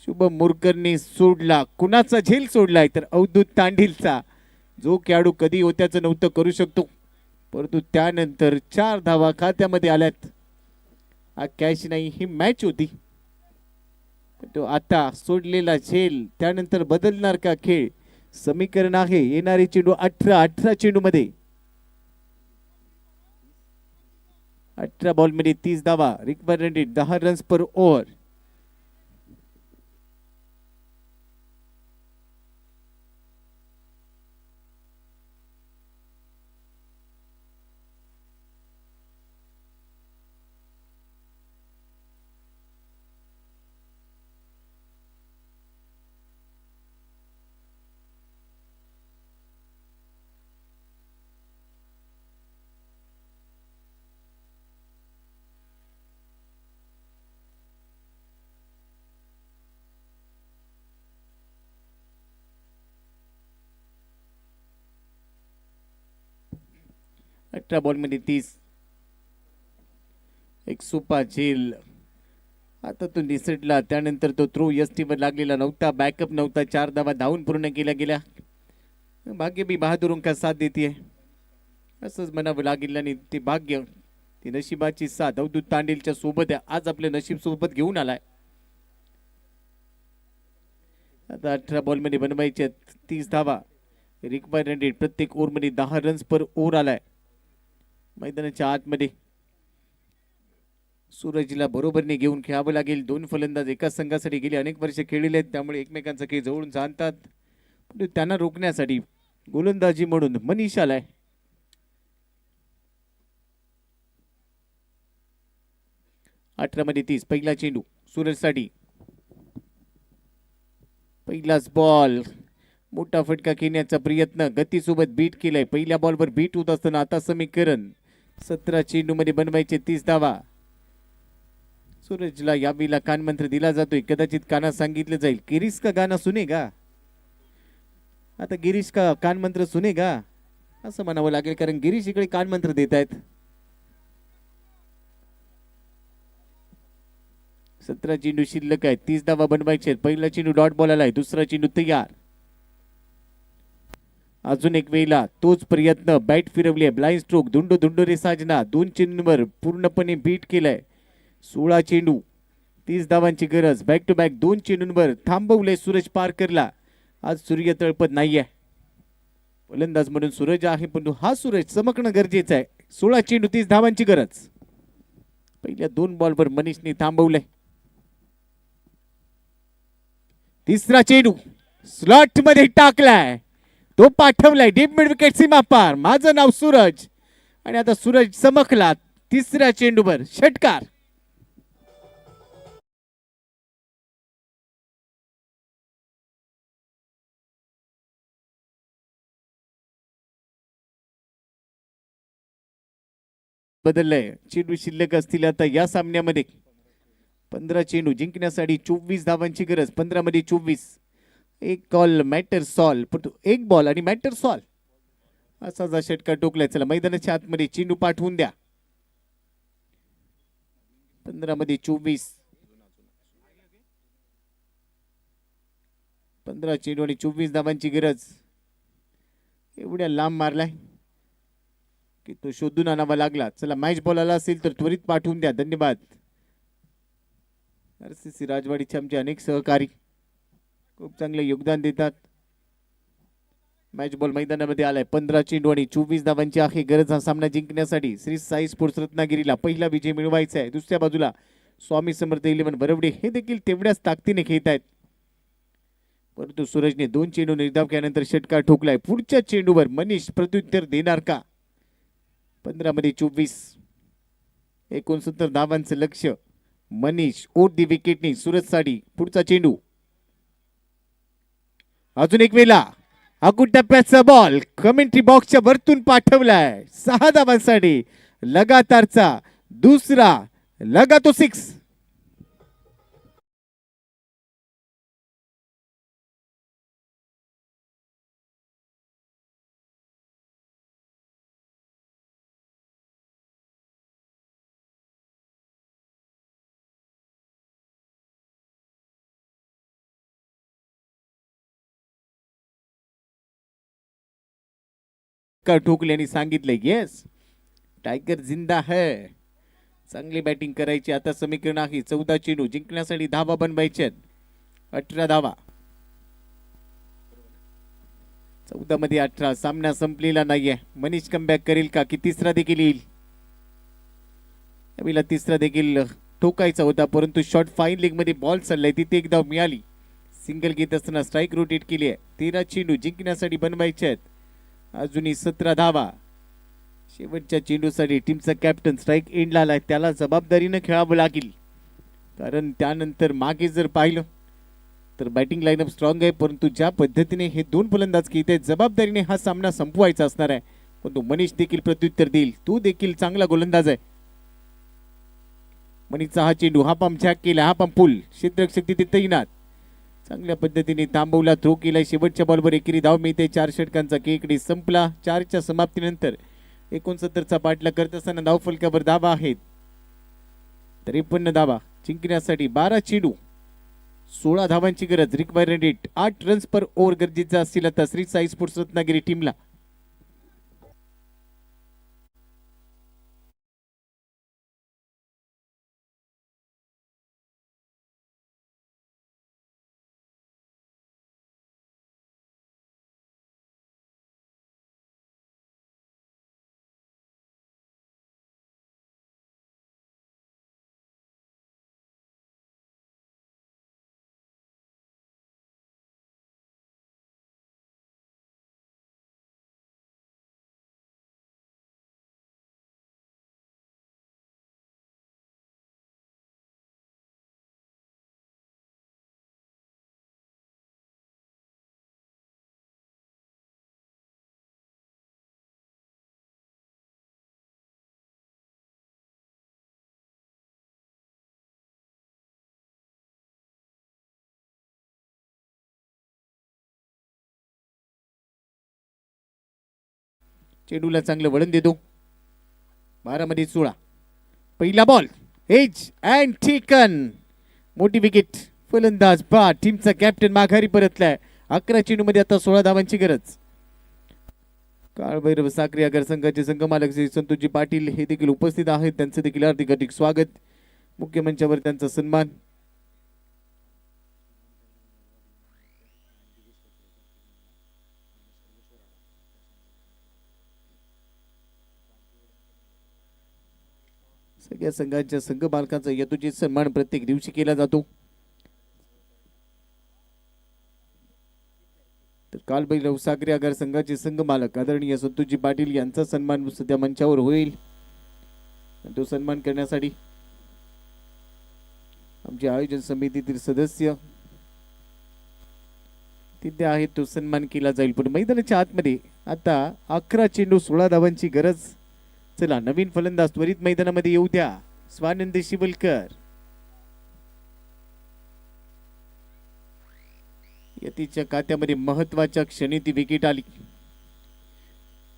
शुभम मुरकरने सोडला. कुणाचा झेल सोडलाय तर अवधूत तांडीलचा. जो खेळाडू कधी होत्याचं नव्हतं करू शकतो, परंतु त्यानंतर 4 धावा खात्यामध्ये आल्यात. हा कॅच नाही, ही मॅच होती. तो आता सोडलेला झेल त्यानंतर बदलणार का खेळ? समीकरण आहे. येणारे चेंडू 18 चेंडू मध्ये 18 बॉल मध्ये 30 धावा. रिक्वायर्ड 10 रन्स पर ओव्हर. बॉल मध्ये 30. एक सोपा झेल. आता तो निसटला. त्यानंतर तो थ्रो वर लागलेला नव्हता. बॅकअप नव्हता. 4 धावा धावून पूर्ण केल्या गेल्या. भाग्य भी बहादुरों का साथ देतीये असंच म्हणावं लागेल. आणि ते भाग्य, ती नशिबाची साथ अवधूत तांडेलच्या सोबत आहे. आज आपलं नशीब सोबत घेऊन आलाय. आता 18 बॉल मध्ये बनवायचे 30 धावा. रिक्वायर्ड प्रत्येक ओव्हर मध्ये 10 रन्स पर ओव्हर आलाय. मैदानाच्या आतमध्ये सूरजला बरोबरने घेऊन खेळावं लागेल. 2 फलंदाज एका संघासाठी गेले अनेक वर्ष खेळलेले आहेत, त्यामुळे एकमेकांचा खेळ जवळून जाणतात. त्यांना रोखण्यासाठी गोलंदाजी म्हणून मनीष आलाय. मध्ये 30. पहिला चेंडू सूरजसाठी. पहिलाच बॉल. मोठा फटका खेळण्याचा प्रयत्न. गतीसोबत बीट केलाय. पहिल्या बॉलवर बीट होत असताना आता समीकरण 17 चेंडू मध्ये बनवायचे 30 धावा. सूरजला यावेळेला कानमंत्र दिला जातोय. कदाचित काना सांगितलं जाईल, गिरीश का गाना सुनेगा. आता गिरीश का कानमंत्र सुनेगा असं म्हणावं लागेल, कारण गिरीश इकडे कानमंत्र देत आहेत. 17 चेंडू शिल्लक आहे. 30 धावा बनवायचे. पहिला चेंडू डॉट बॉल आलाय. दुसरा चेंडू तयार. अजून एक वेळेला तोच प्रयत्न. बॅट फिरवली. Blind stroke. धुंडो रे साजना. 2 चेंडूंवर पूर्णपणे बीट केलाय. 16 चेंडू 30 धावांची गरज. बॅक टू बॅक 2 चेंडूंवर थांबवलंय सूरज पारकरला. आज सूर्य तळपत नाहीये. फलंदाज म्हणून सूरज आहे, पण हा सूरज चमकणं गरजेचं आहे. 16 चेंडू 30 धावांची गरज. पहिल्या 2 बॉलवर मनीषने थांबवलंय. तिसरा चेंडू स्लॉट मध्ये टाकलाय. तो पाठवलाय डीप मिड विकेट सीमा पार. माझं नाव सूरज. आणि आता सूरज चमकला. तिसऱ्या चेंडूवर षटकार. बदललंय. चेंडू शिल्लक असतील आता या सामन्यामध्ये. 15 चेंडू जिंकण्यासाठी 24 धावांची गरज. 15 मध्ये 24. एक कॉल मॅटर सॉल्व. एक बॉल आणि मॅटर सॉल्व असा जा षटकार टोकलाय. चला मैदानाच्या आतमध्ये चेंडू पाठवून द्या. 15 मध्ये 24. 15 चेंडू आणि 24 धावांची गरज. एवढ्या लांब मारलाय की तो शोधून आणावा लागला. चला मॅच बॉल आला असेल तर त्वरित पाठवून द्या. धन्यवाद. RCC राजवाडीचे आमचे अनेक सहकारी खूप चांगले योगदान देतात. मॅच बॉल मैदानामध्ये आलाय. 15 चेंडू आणि 24 धावांची आहे गरज हा सामना जिंकण्यासाठी. श्री साई स्पोर्ट्स रत्नागिरीला पहिला विजय मिळवायचा आहे. दुसऱ्या बाजूला स्वामी समर्थ 11 बरवडे हे देखील तेवढ्याच ताकदीने खेळत आहेत. परंतु सूरजने 2 चेंडू निर्धाव केल्यानंतर षटकार ठोकलाय. पुढच्या चेंडूवर मनीष प्रत्युत्तर देणार का? 15 मध्ये 24, 69 धावांचं लक्ष्य. मनीष ओट दी विकेटने सूरजसाठी. पुढचा चेंडू अजून एक वेळा अगुड टप्प्याचा बॉल कमेंट्री बॉक्सच्या वरतून पाठवलाय. 6 धावांसाठी लगातारचा दुसरा लगातो 6. ठोकल्याने सांगितलंय येस टायगर जिंदा है. चांगली बॅटिंग करायची. आता समीकरण आहे 14 चेंडू जिंकण्यासाठी धावा बनवायच्यात. 18 धावा. 14 मध्ये 18. सामना संपलेला नाहीये. मनीष कमबॅक करेल का की तिसरा देखील येईल? यावेळेला तिसरा देखील ठोकायचा होता परंतु शॉर्ट फाईन लेग मध्ये बॉल चाललाय. तिथे एक धाव मिळाली. सिंगल घेत असताना स्ट्राईक रोटेट केली आहे. 13 चेंडू जिंकण्यासाठी बनवायचे आहेत. अजूनही 17 धावा. शेवटच्या चेंडूसाठी टीमचा कॅप्टन स्ट्राईक एंडला आलाय. त्याला जबाबदारीने खेळावं लागेल कारण त्यानंतर मागे जर पाहिलं तर बॅटिंग लाईनअप स्ट्रॉंग आहे परंतु ज्या पद्धतीने हे 2 फलंदाज खेळत आहेत जबाबदारीने हा सामना संपवायचा असणार आहे. पण तो मनीष देखील प्रत्युत्तर देईल. तो देखील चांगला गोलंदाज आहे. मनीषचा हा चेंडू हा पंप झॅक केला. हा पंप पुल क्षेत्ररक्षक तिथे तैनात. चांगल्या पद्धतीने थांबवला. थ्रो केला. शेवटच्या बॉलवर एकेरी धाव मिळते. 4 षटकांचा केकडे संपला. 4च्या समाप्तीनंतर 69चा पाठलाग करत असताना धाव फलकावर धावा आहेत 53 धावा. जिंकण्यासाठी 12 चेंडू 16 धावांची गरज. रिक्वायर्ड रेट 8 रन्स पर ओव्हर गरजेचा असतील आता श्री साई स्पोर्ट्स रत्नागिरी टीमला. चेंडूला चांगलं वळण देतो. 12 मध्ये 16. पहिला बॉल एज अँड टेकन. मोठी विकेट. फलंदाज बा टीमचा कॅप्टन माघारी परतलाय. 11 चेंडू मध्ये आता 16 धावांची गरज. काळभैरव साक्री आगार संघाचे संघमालक श्री संतोषजी पाटील हे देखील उपस्थित आहेत. त्यांचं देखील हार्दिक स्वागत. मुख्य मंचावर त्यांचा सन्मान. सगळ्या संघांच्या संघ मालकांचा यथोचित सन्मान प्रत्येक दिवशी केला जातो. तर काळभैरव साक्री आगार संघाचे संघ मालक आदरणीय संतोषजी पाटील यांचा सन्मान सध्या मंचावर होईल. तो सन्मान करण्यासाठी आमचे आयोजन समितीतील सदस्य तिथे आहेत. तो सन्मान केला जाईल. पण मैदानाच्या आतमध्ये आता 11 चेंडू 16 धावांची गरज. चला नवीन फलंदाज त्वरित मैदानामध्ये येऊ द्या. स्वानंद शिवलकर. यतीच्या खात्यामध्ये महत्वाच्या क्षणी ती विकेट आली.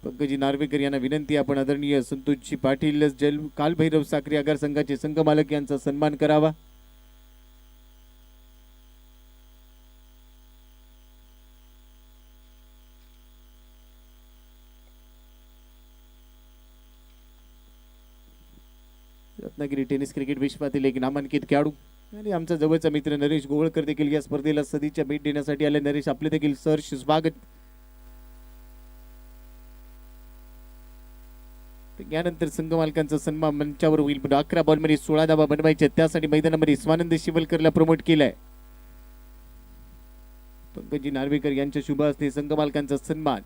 पंकजी नार्वेकर यांना विनंती आपण आदरणीय संतोषजी पाटील काळभैरव साक्री आगार संघाचे संघ मालक यांचा सन्मान करावा. रत्नागिरी टेनिस क्रिकेट विश्वातील एक नामांकित खेळाडू आणि आमचा जवळचा मित्र नरेश गोवळकर देखील या स्पर्धेला सदिच्छा भेट देण्यासाठी आले. नरेश आपले देखील सहर्ष स्वागत. यानंतर संघ मालकांचा सन्मान मंचावर होईल. 11 बॉलमध्ये 16 धावा बनवायच्या, त्यासाठी मैदानामध्ये स्वानंद शिवलकरला प्रमोट केलाय. पंकजी नार्वेकर यांच्या शुभ हस्ते संघ मालकांचा सन्मान.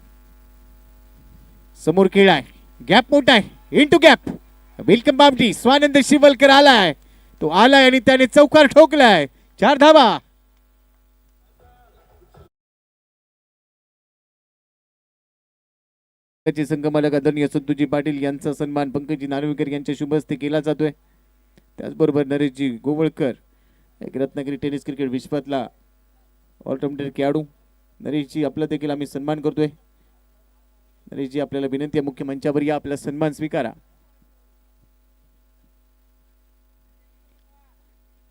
समोर खेळ आहे, गॅप मोठा आहे, into gap, welcome Bamti. Swanand Shivalkar आलाय, तो आलाय आणि त्याने चौकार ठोकलाय. 4 धावा. संघ मालक आदरणीय संतोषजी पाटील यांचा सन्मान पंकजी नार्वेकर यांच्या शुभ हस्ते केला जातोय. त्याचबरोबर नरेशजी गोवळकर, एक रत्नागिरी टेनिस क्रिकेट विश्वातला ऑलराऊंडर खेळाडू. नरेशजी आपला देखील आम्ही सन्मान करतोय. नरेशजी आपल्याला विनंती आहे, मुख्य मंचावर या, आपला सन्मान स्वीकारा.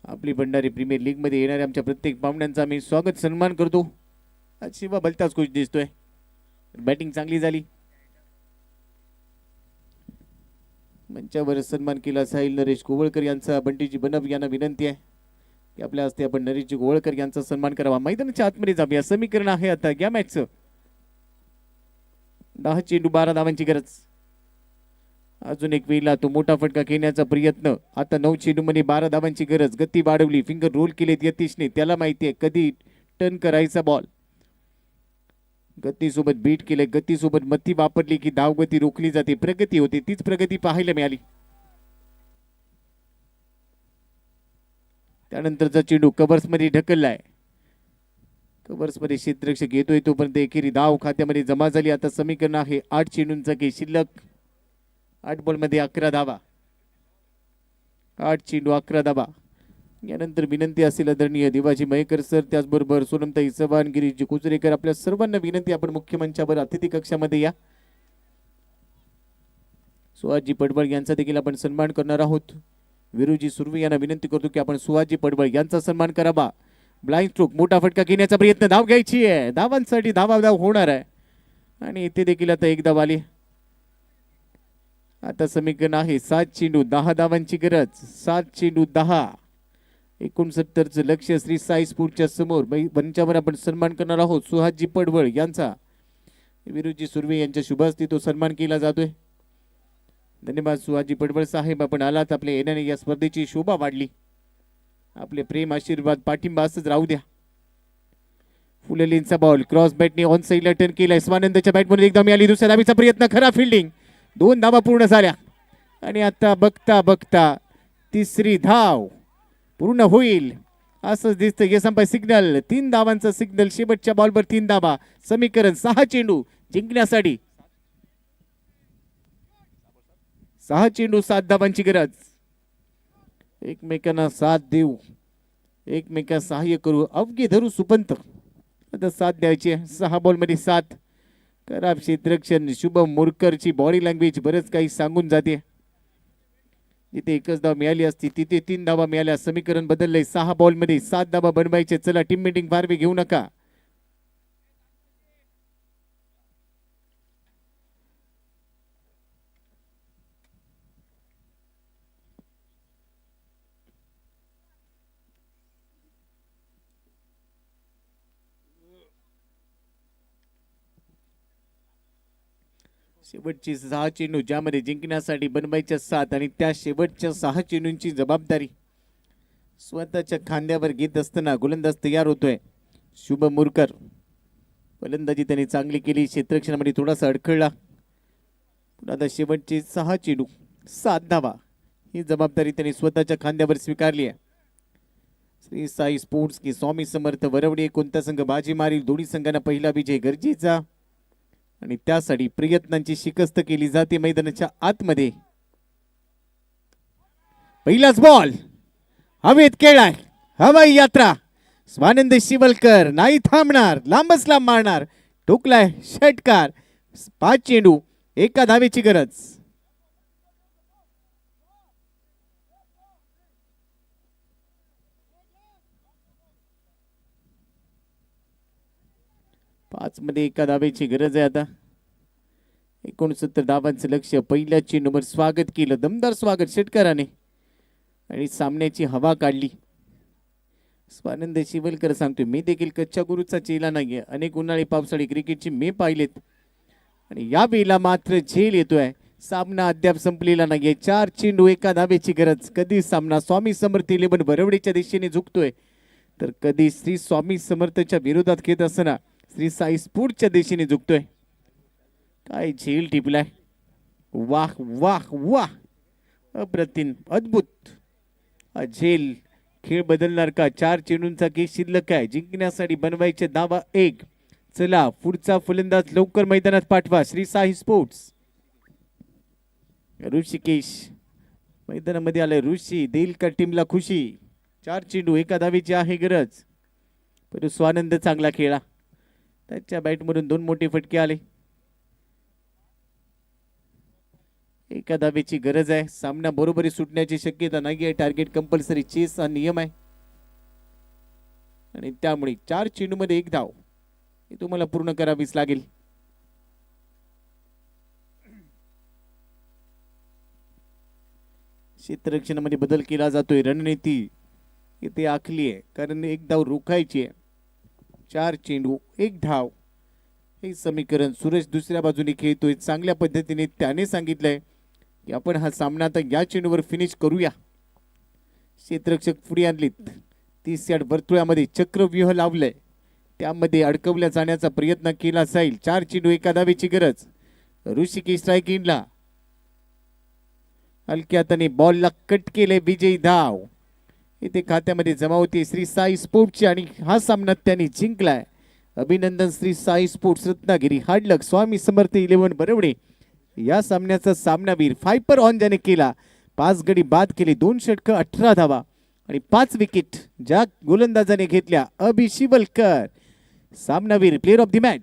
आपली भंडारी प्रीमियर लीग मध्ये येणाऱ्या आमच्या प्रत्येक पाहुण्यांचा आम्ही स्वागत सन्मान करतो. आज शिवा भलताच खुश दिसतोय, बॅटिंग चांगली झाली. मंचावर सन्मान केला साहिल नरेश गोवळकर यांचा. बंटीजी बनब यांना विनंती आहे की आपल्या हस्ते आपण नरेशजी गोवळकर यांचा सन्मान करावा. मैदानाच्या आतमध्ये जाऊया. समीकरण आहे आता या मॅचचं. 10 चेंडू 12 धावांची गरज. अजून एक वेळेला तो मोठा फटका घेण्याचा प्रयत्न. आता 9 चेंडू मध्ये 12 धावांची गरज. गती वाढवली, फिंगर रोल केलेत यतीशने. त्याला माहिती आहे कधी टर्न करायचा बॉल. गतीसोबत बीट केले, गतीसोबत मती वापरली की धावगती रोखली जाते, प्रगती होते. तीच प्रगती पाहायला मिळाली. त्यानंतरचा चेंडू कव्हर्स मध्ये ढकललाय. कव्हर्स मध्ये क्षेत्ररक्षक येतोय, तोपर्यंत एकेरी धाव खात्यामध्ये जमा झाली. आता समीकरण आहे 8 चेंडूंचा खेळ शिल्लक. 8 बॉल मध्ये 11 धावा. 8 चेंडू 11 धावा. यानंतर विनंती असेल आदरणीय देवाजी मयेकर सर, त्याचबरोबर सोनमताई चव्हाण, गिरीशजी कुचरेकर, आपल्या सर्वांना विनंती, आपण मुख्य मंचावर अतिथी कक्षामध्ये या. सुहासजी पडबळ यांचा देखील आपण सन्मान करणार आहोत. विरुजी सुर्वे यांना विनंती करतो की आपण सुहासजी पडबळ यांचा सन्मान करावा. ब्लाइंड स्ट्रोक, मोठा फटका घेण्याचा प्रयत्न, धाव घ्यायची आहे. धावांसाठी धाव होणार आहे आणि इथे देखील आता एक धाव आली. आता समीकरण आहे 7 चेंडू 10 धावांची गरज. 7 चेंडू 10. 69चं लक्ष श्री साई स्पोर्टच्या समोर. मंचावर आपण सन्मान करणार आहोत सुहासजी पडवळ यांचा. विरुजी सुर्वे यांच्या शुभ हस्ते तो सन्मान केला जातोय. धन्यवाद सुहासजी पडवळ साहेब, आपण आलात. आपल्या येण्याने या स्पर्धेची शोभा वाढली. आपले प्रेम, आशीर्वाद, पाठिंबा असंच राहू द्या. फुलेलींचा बॉल क्रॉस बॅटने ऑन साईडला टर्न केलाय. स्वानंदच्या बॅटमध्ये एकदा मिळाली. दुसऱ्या धावेचा प्रयत्न, खरा फिल्डिंग. 2 धावा पूर्ण झाल्या आणि आता बघता बघता 3री धाव पूर्ण होईल असंच दिसतं. हे संपाय सिग्नल, 3 धावांचा सिग्नल. शेवटच्या बॉलवर 3 धावा. समीकरण 6 चेंडू जिंकण्यासाठी. 6 चेंडू 7 धावांची गरज. एकमेकांना साथ देऊ, एकमेकांना सहाय्य करू, अवघे धरू सुपंत. आता साथ द्यायची. 6 बॉलमध्ये 7. खराब क्षेत्ररक्षण. शुभम मोरकरची बॉडी लँग्वेज बरंच काही सांगून जाते. जिथे 1च धाव मिळाली असती तिथे 3 धावा मिळाल्या. समीकरण बदललंय. 6 बॉलमध्ये 7 धावा बनवायचे. चला टीम मीटिंग फार वेळ घेऊ नका. शेवटची 6 चेंडू ज्यामध्ये जिंकण्यासाठी बनवायच्या 7 आणि त्या शेवटच्या 6 चेंडूंची जबाबदारी स्वतःच्या खांद्यावर घेत असताना गोलंदाज तयार होतोय शुभ मुरकर. फलंदाजी त्यांनी चांगली केली. क्षेत्ररक्षणामध्ये थोडासा अडखळला. आता शेवटचे 6 चेंडू 7 धावा ही जबाबदारी त्यांनी स्वतःच्या खांद्यावर स्वीकारली आहे. श्री साई स्पोर्ट्स की स्वामी समर्थ वरवडे. कोणता संघ बाजी मारील? दोन्ही संघांना पहिला विजय गरजेचा आणि त्यासाठी प्रयत्नांची शिकस्त केली जाते. मैदानाच्या आतमध्ये पहिलाच बॉल हवेत खेळाय. हवाई यात्रा. स्वानंद शिवलकर नाही थांबणार, लांबच लांब मारणार. ठोकलाय षटकार. 5 चेंडू 1 धावेची गरज. पाच मध्ये 1 धावेची गरज आहे. आता 69 धावांचं लक्ष. पहिल्या चेंडूवर स्वागत केलं, दमदार स्वागत षटकाराने आणि सामन्याची हवा काढली. स्वानंद शिवलकर सांगतोय मी देखील कच्च्या गुरुचा चेला नाहीये. अनेक उन्हाळी पावसाळी क्रिकेटची मी पाहिलेत आणि या वेळेला मात्र झेल येतोय. सामना अद्याप संपलेला नाहीये. 4 चेंडू एका धावेची गरज. कधी सामना स्वामी समर्थ 11 बरवडीच्या दिशेने झुकतोय तर कधी श्री स्वामी समर्थच्या विरोधात खेळत असताना श्री साई स्पोर्टच्या दिशेने झुकतोय. काय झेल टिपलाय. वाह वाह वाह, अप्रतिम, अद्भुत. झेल खेळ बदलणार का? 4 चेंडूंचा खेळ शिल्लक आहे. जिंकण्यासाठी बनवायचे धावा 1. चला पुढचा फलंदाज लवकर मैदानात पाठवा. श्री साई स्पोर्ट्स. ऋषिकेश मैदानामध्ये आले. ऋषी देईल का टीमला खुशी? 4 चेंडू एका धावेची आहे गरज. परंतु स्वानंद चांगला खेळला. त्याच्या बॅटमधून 2 मोठे फटके आले. एका धावेची गरज आहे. सामना बरोबरी सुटण्याची शक्यता नाही आहे. टार्गेट कंपल्सरी चेस हा नियम आहे आणि त्यामुळे 4 चेंडू मध्ये 1 धाव हे तुम्हाला पूर्ण करावीच लागेल. क्षेत्ररक्षणामध्ये बदल केला जातोय. रणनीती इथे आखली आहे कारण 1 धाव रोखायची आहे. 4 चेंडू 1 धाव हे समीकरण सूरज दुसऱ्या बाजूने खेळतोय. चांगल्या पद्धतीने त्याने सांगितलंय की आपण हा सामना आता या चेंडूवर फिनिश करूया. क्षेत्ररक्षक पुढे आणलीत. 30 यार्ड वर्तुळामध्ये चक्रव्यूह लावलंय. त्यामध्ये अडकवल्या जाण्याचा प्रयत्न केला जाईल. 4 चेंडू एका धावेची गरज. ऋषिकेश स्ट्राईक इनला. हलक्या हाताने बॉलला कट केले. विजयी धाव इथे खात्यामध्ये जमा होती श्री साई स्पोर्ट्सची आणि हा सामना त्यांनी जिंकलाय. अभिनंदन श्री साई स्पोर्ट्स रत्नागिरी. हार्ड लक स्वामी समर्थ 11 बरवडे. या सामन्याचा सामनावीर फायपर ऑन ज्याने केला. 5 गडी बाद केले. 2 षटकं 18 धावा आणि 5 विकेट ज्या गोलंदाजाने घेतल्या. अभि शिवलकर सामनावीर, प्लेयर ऑफ द मॅच.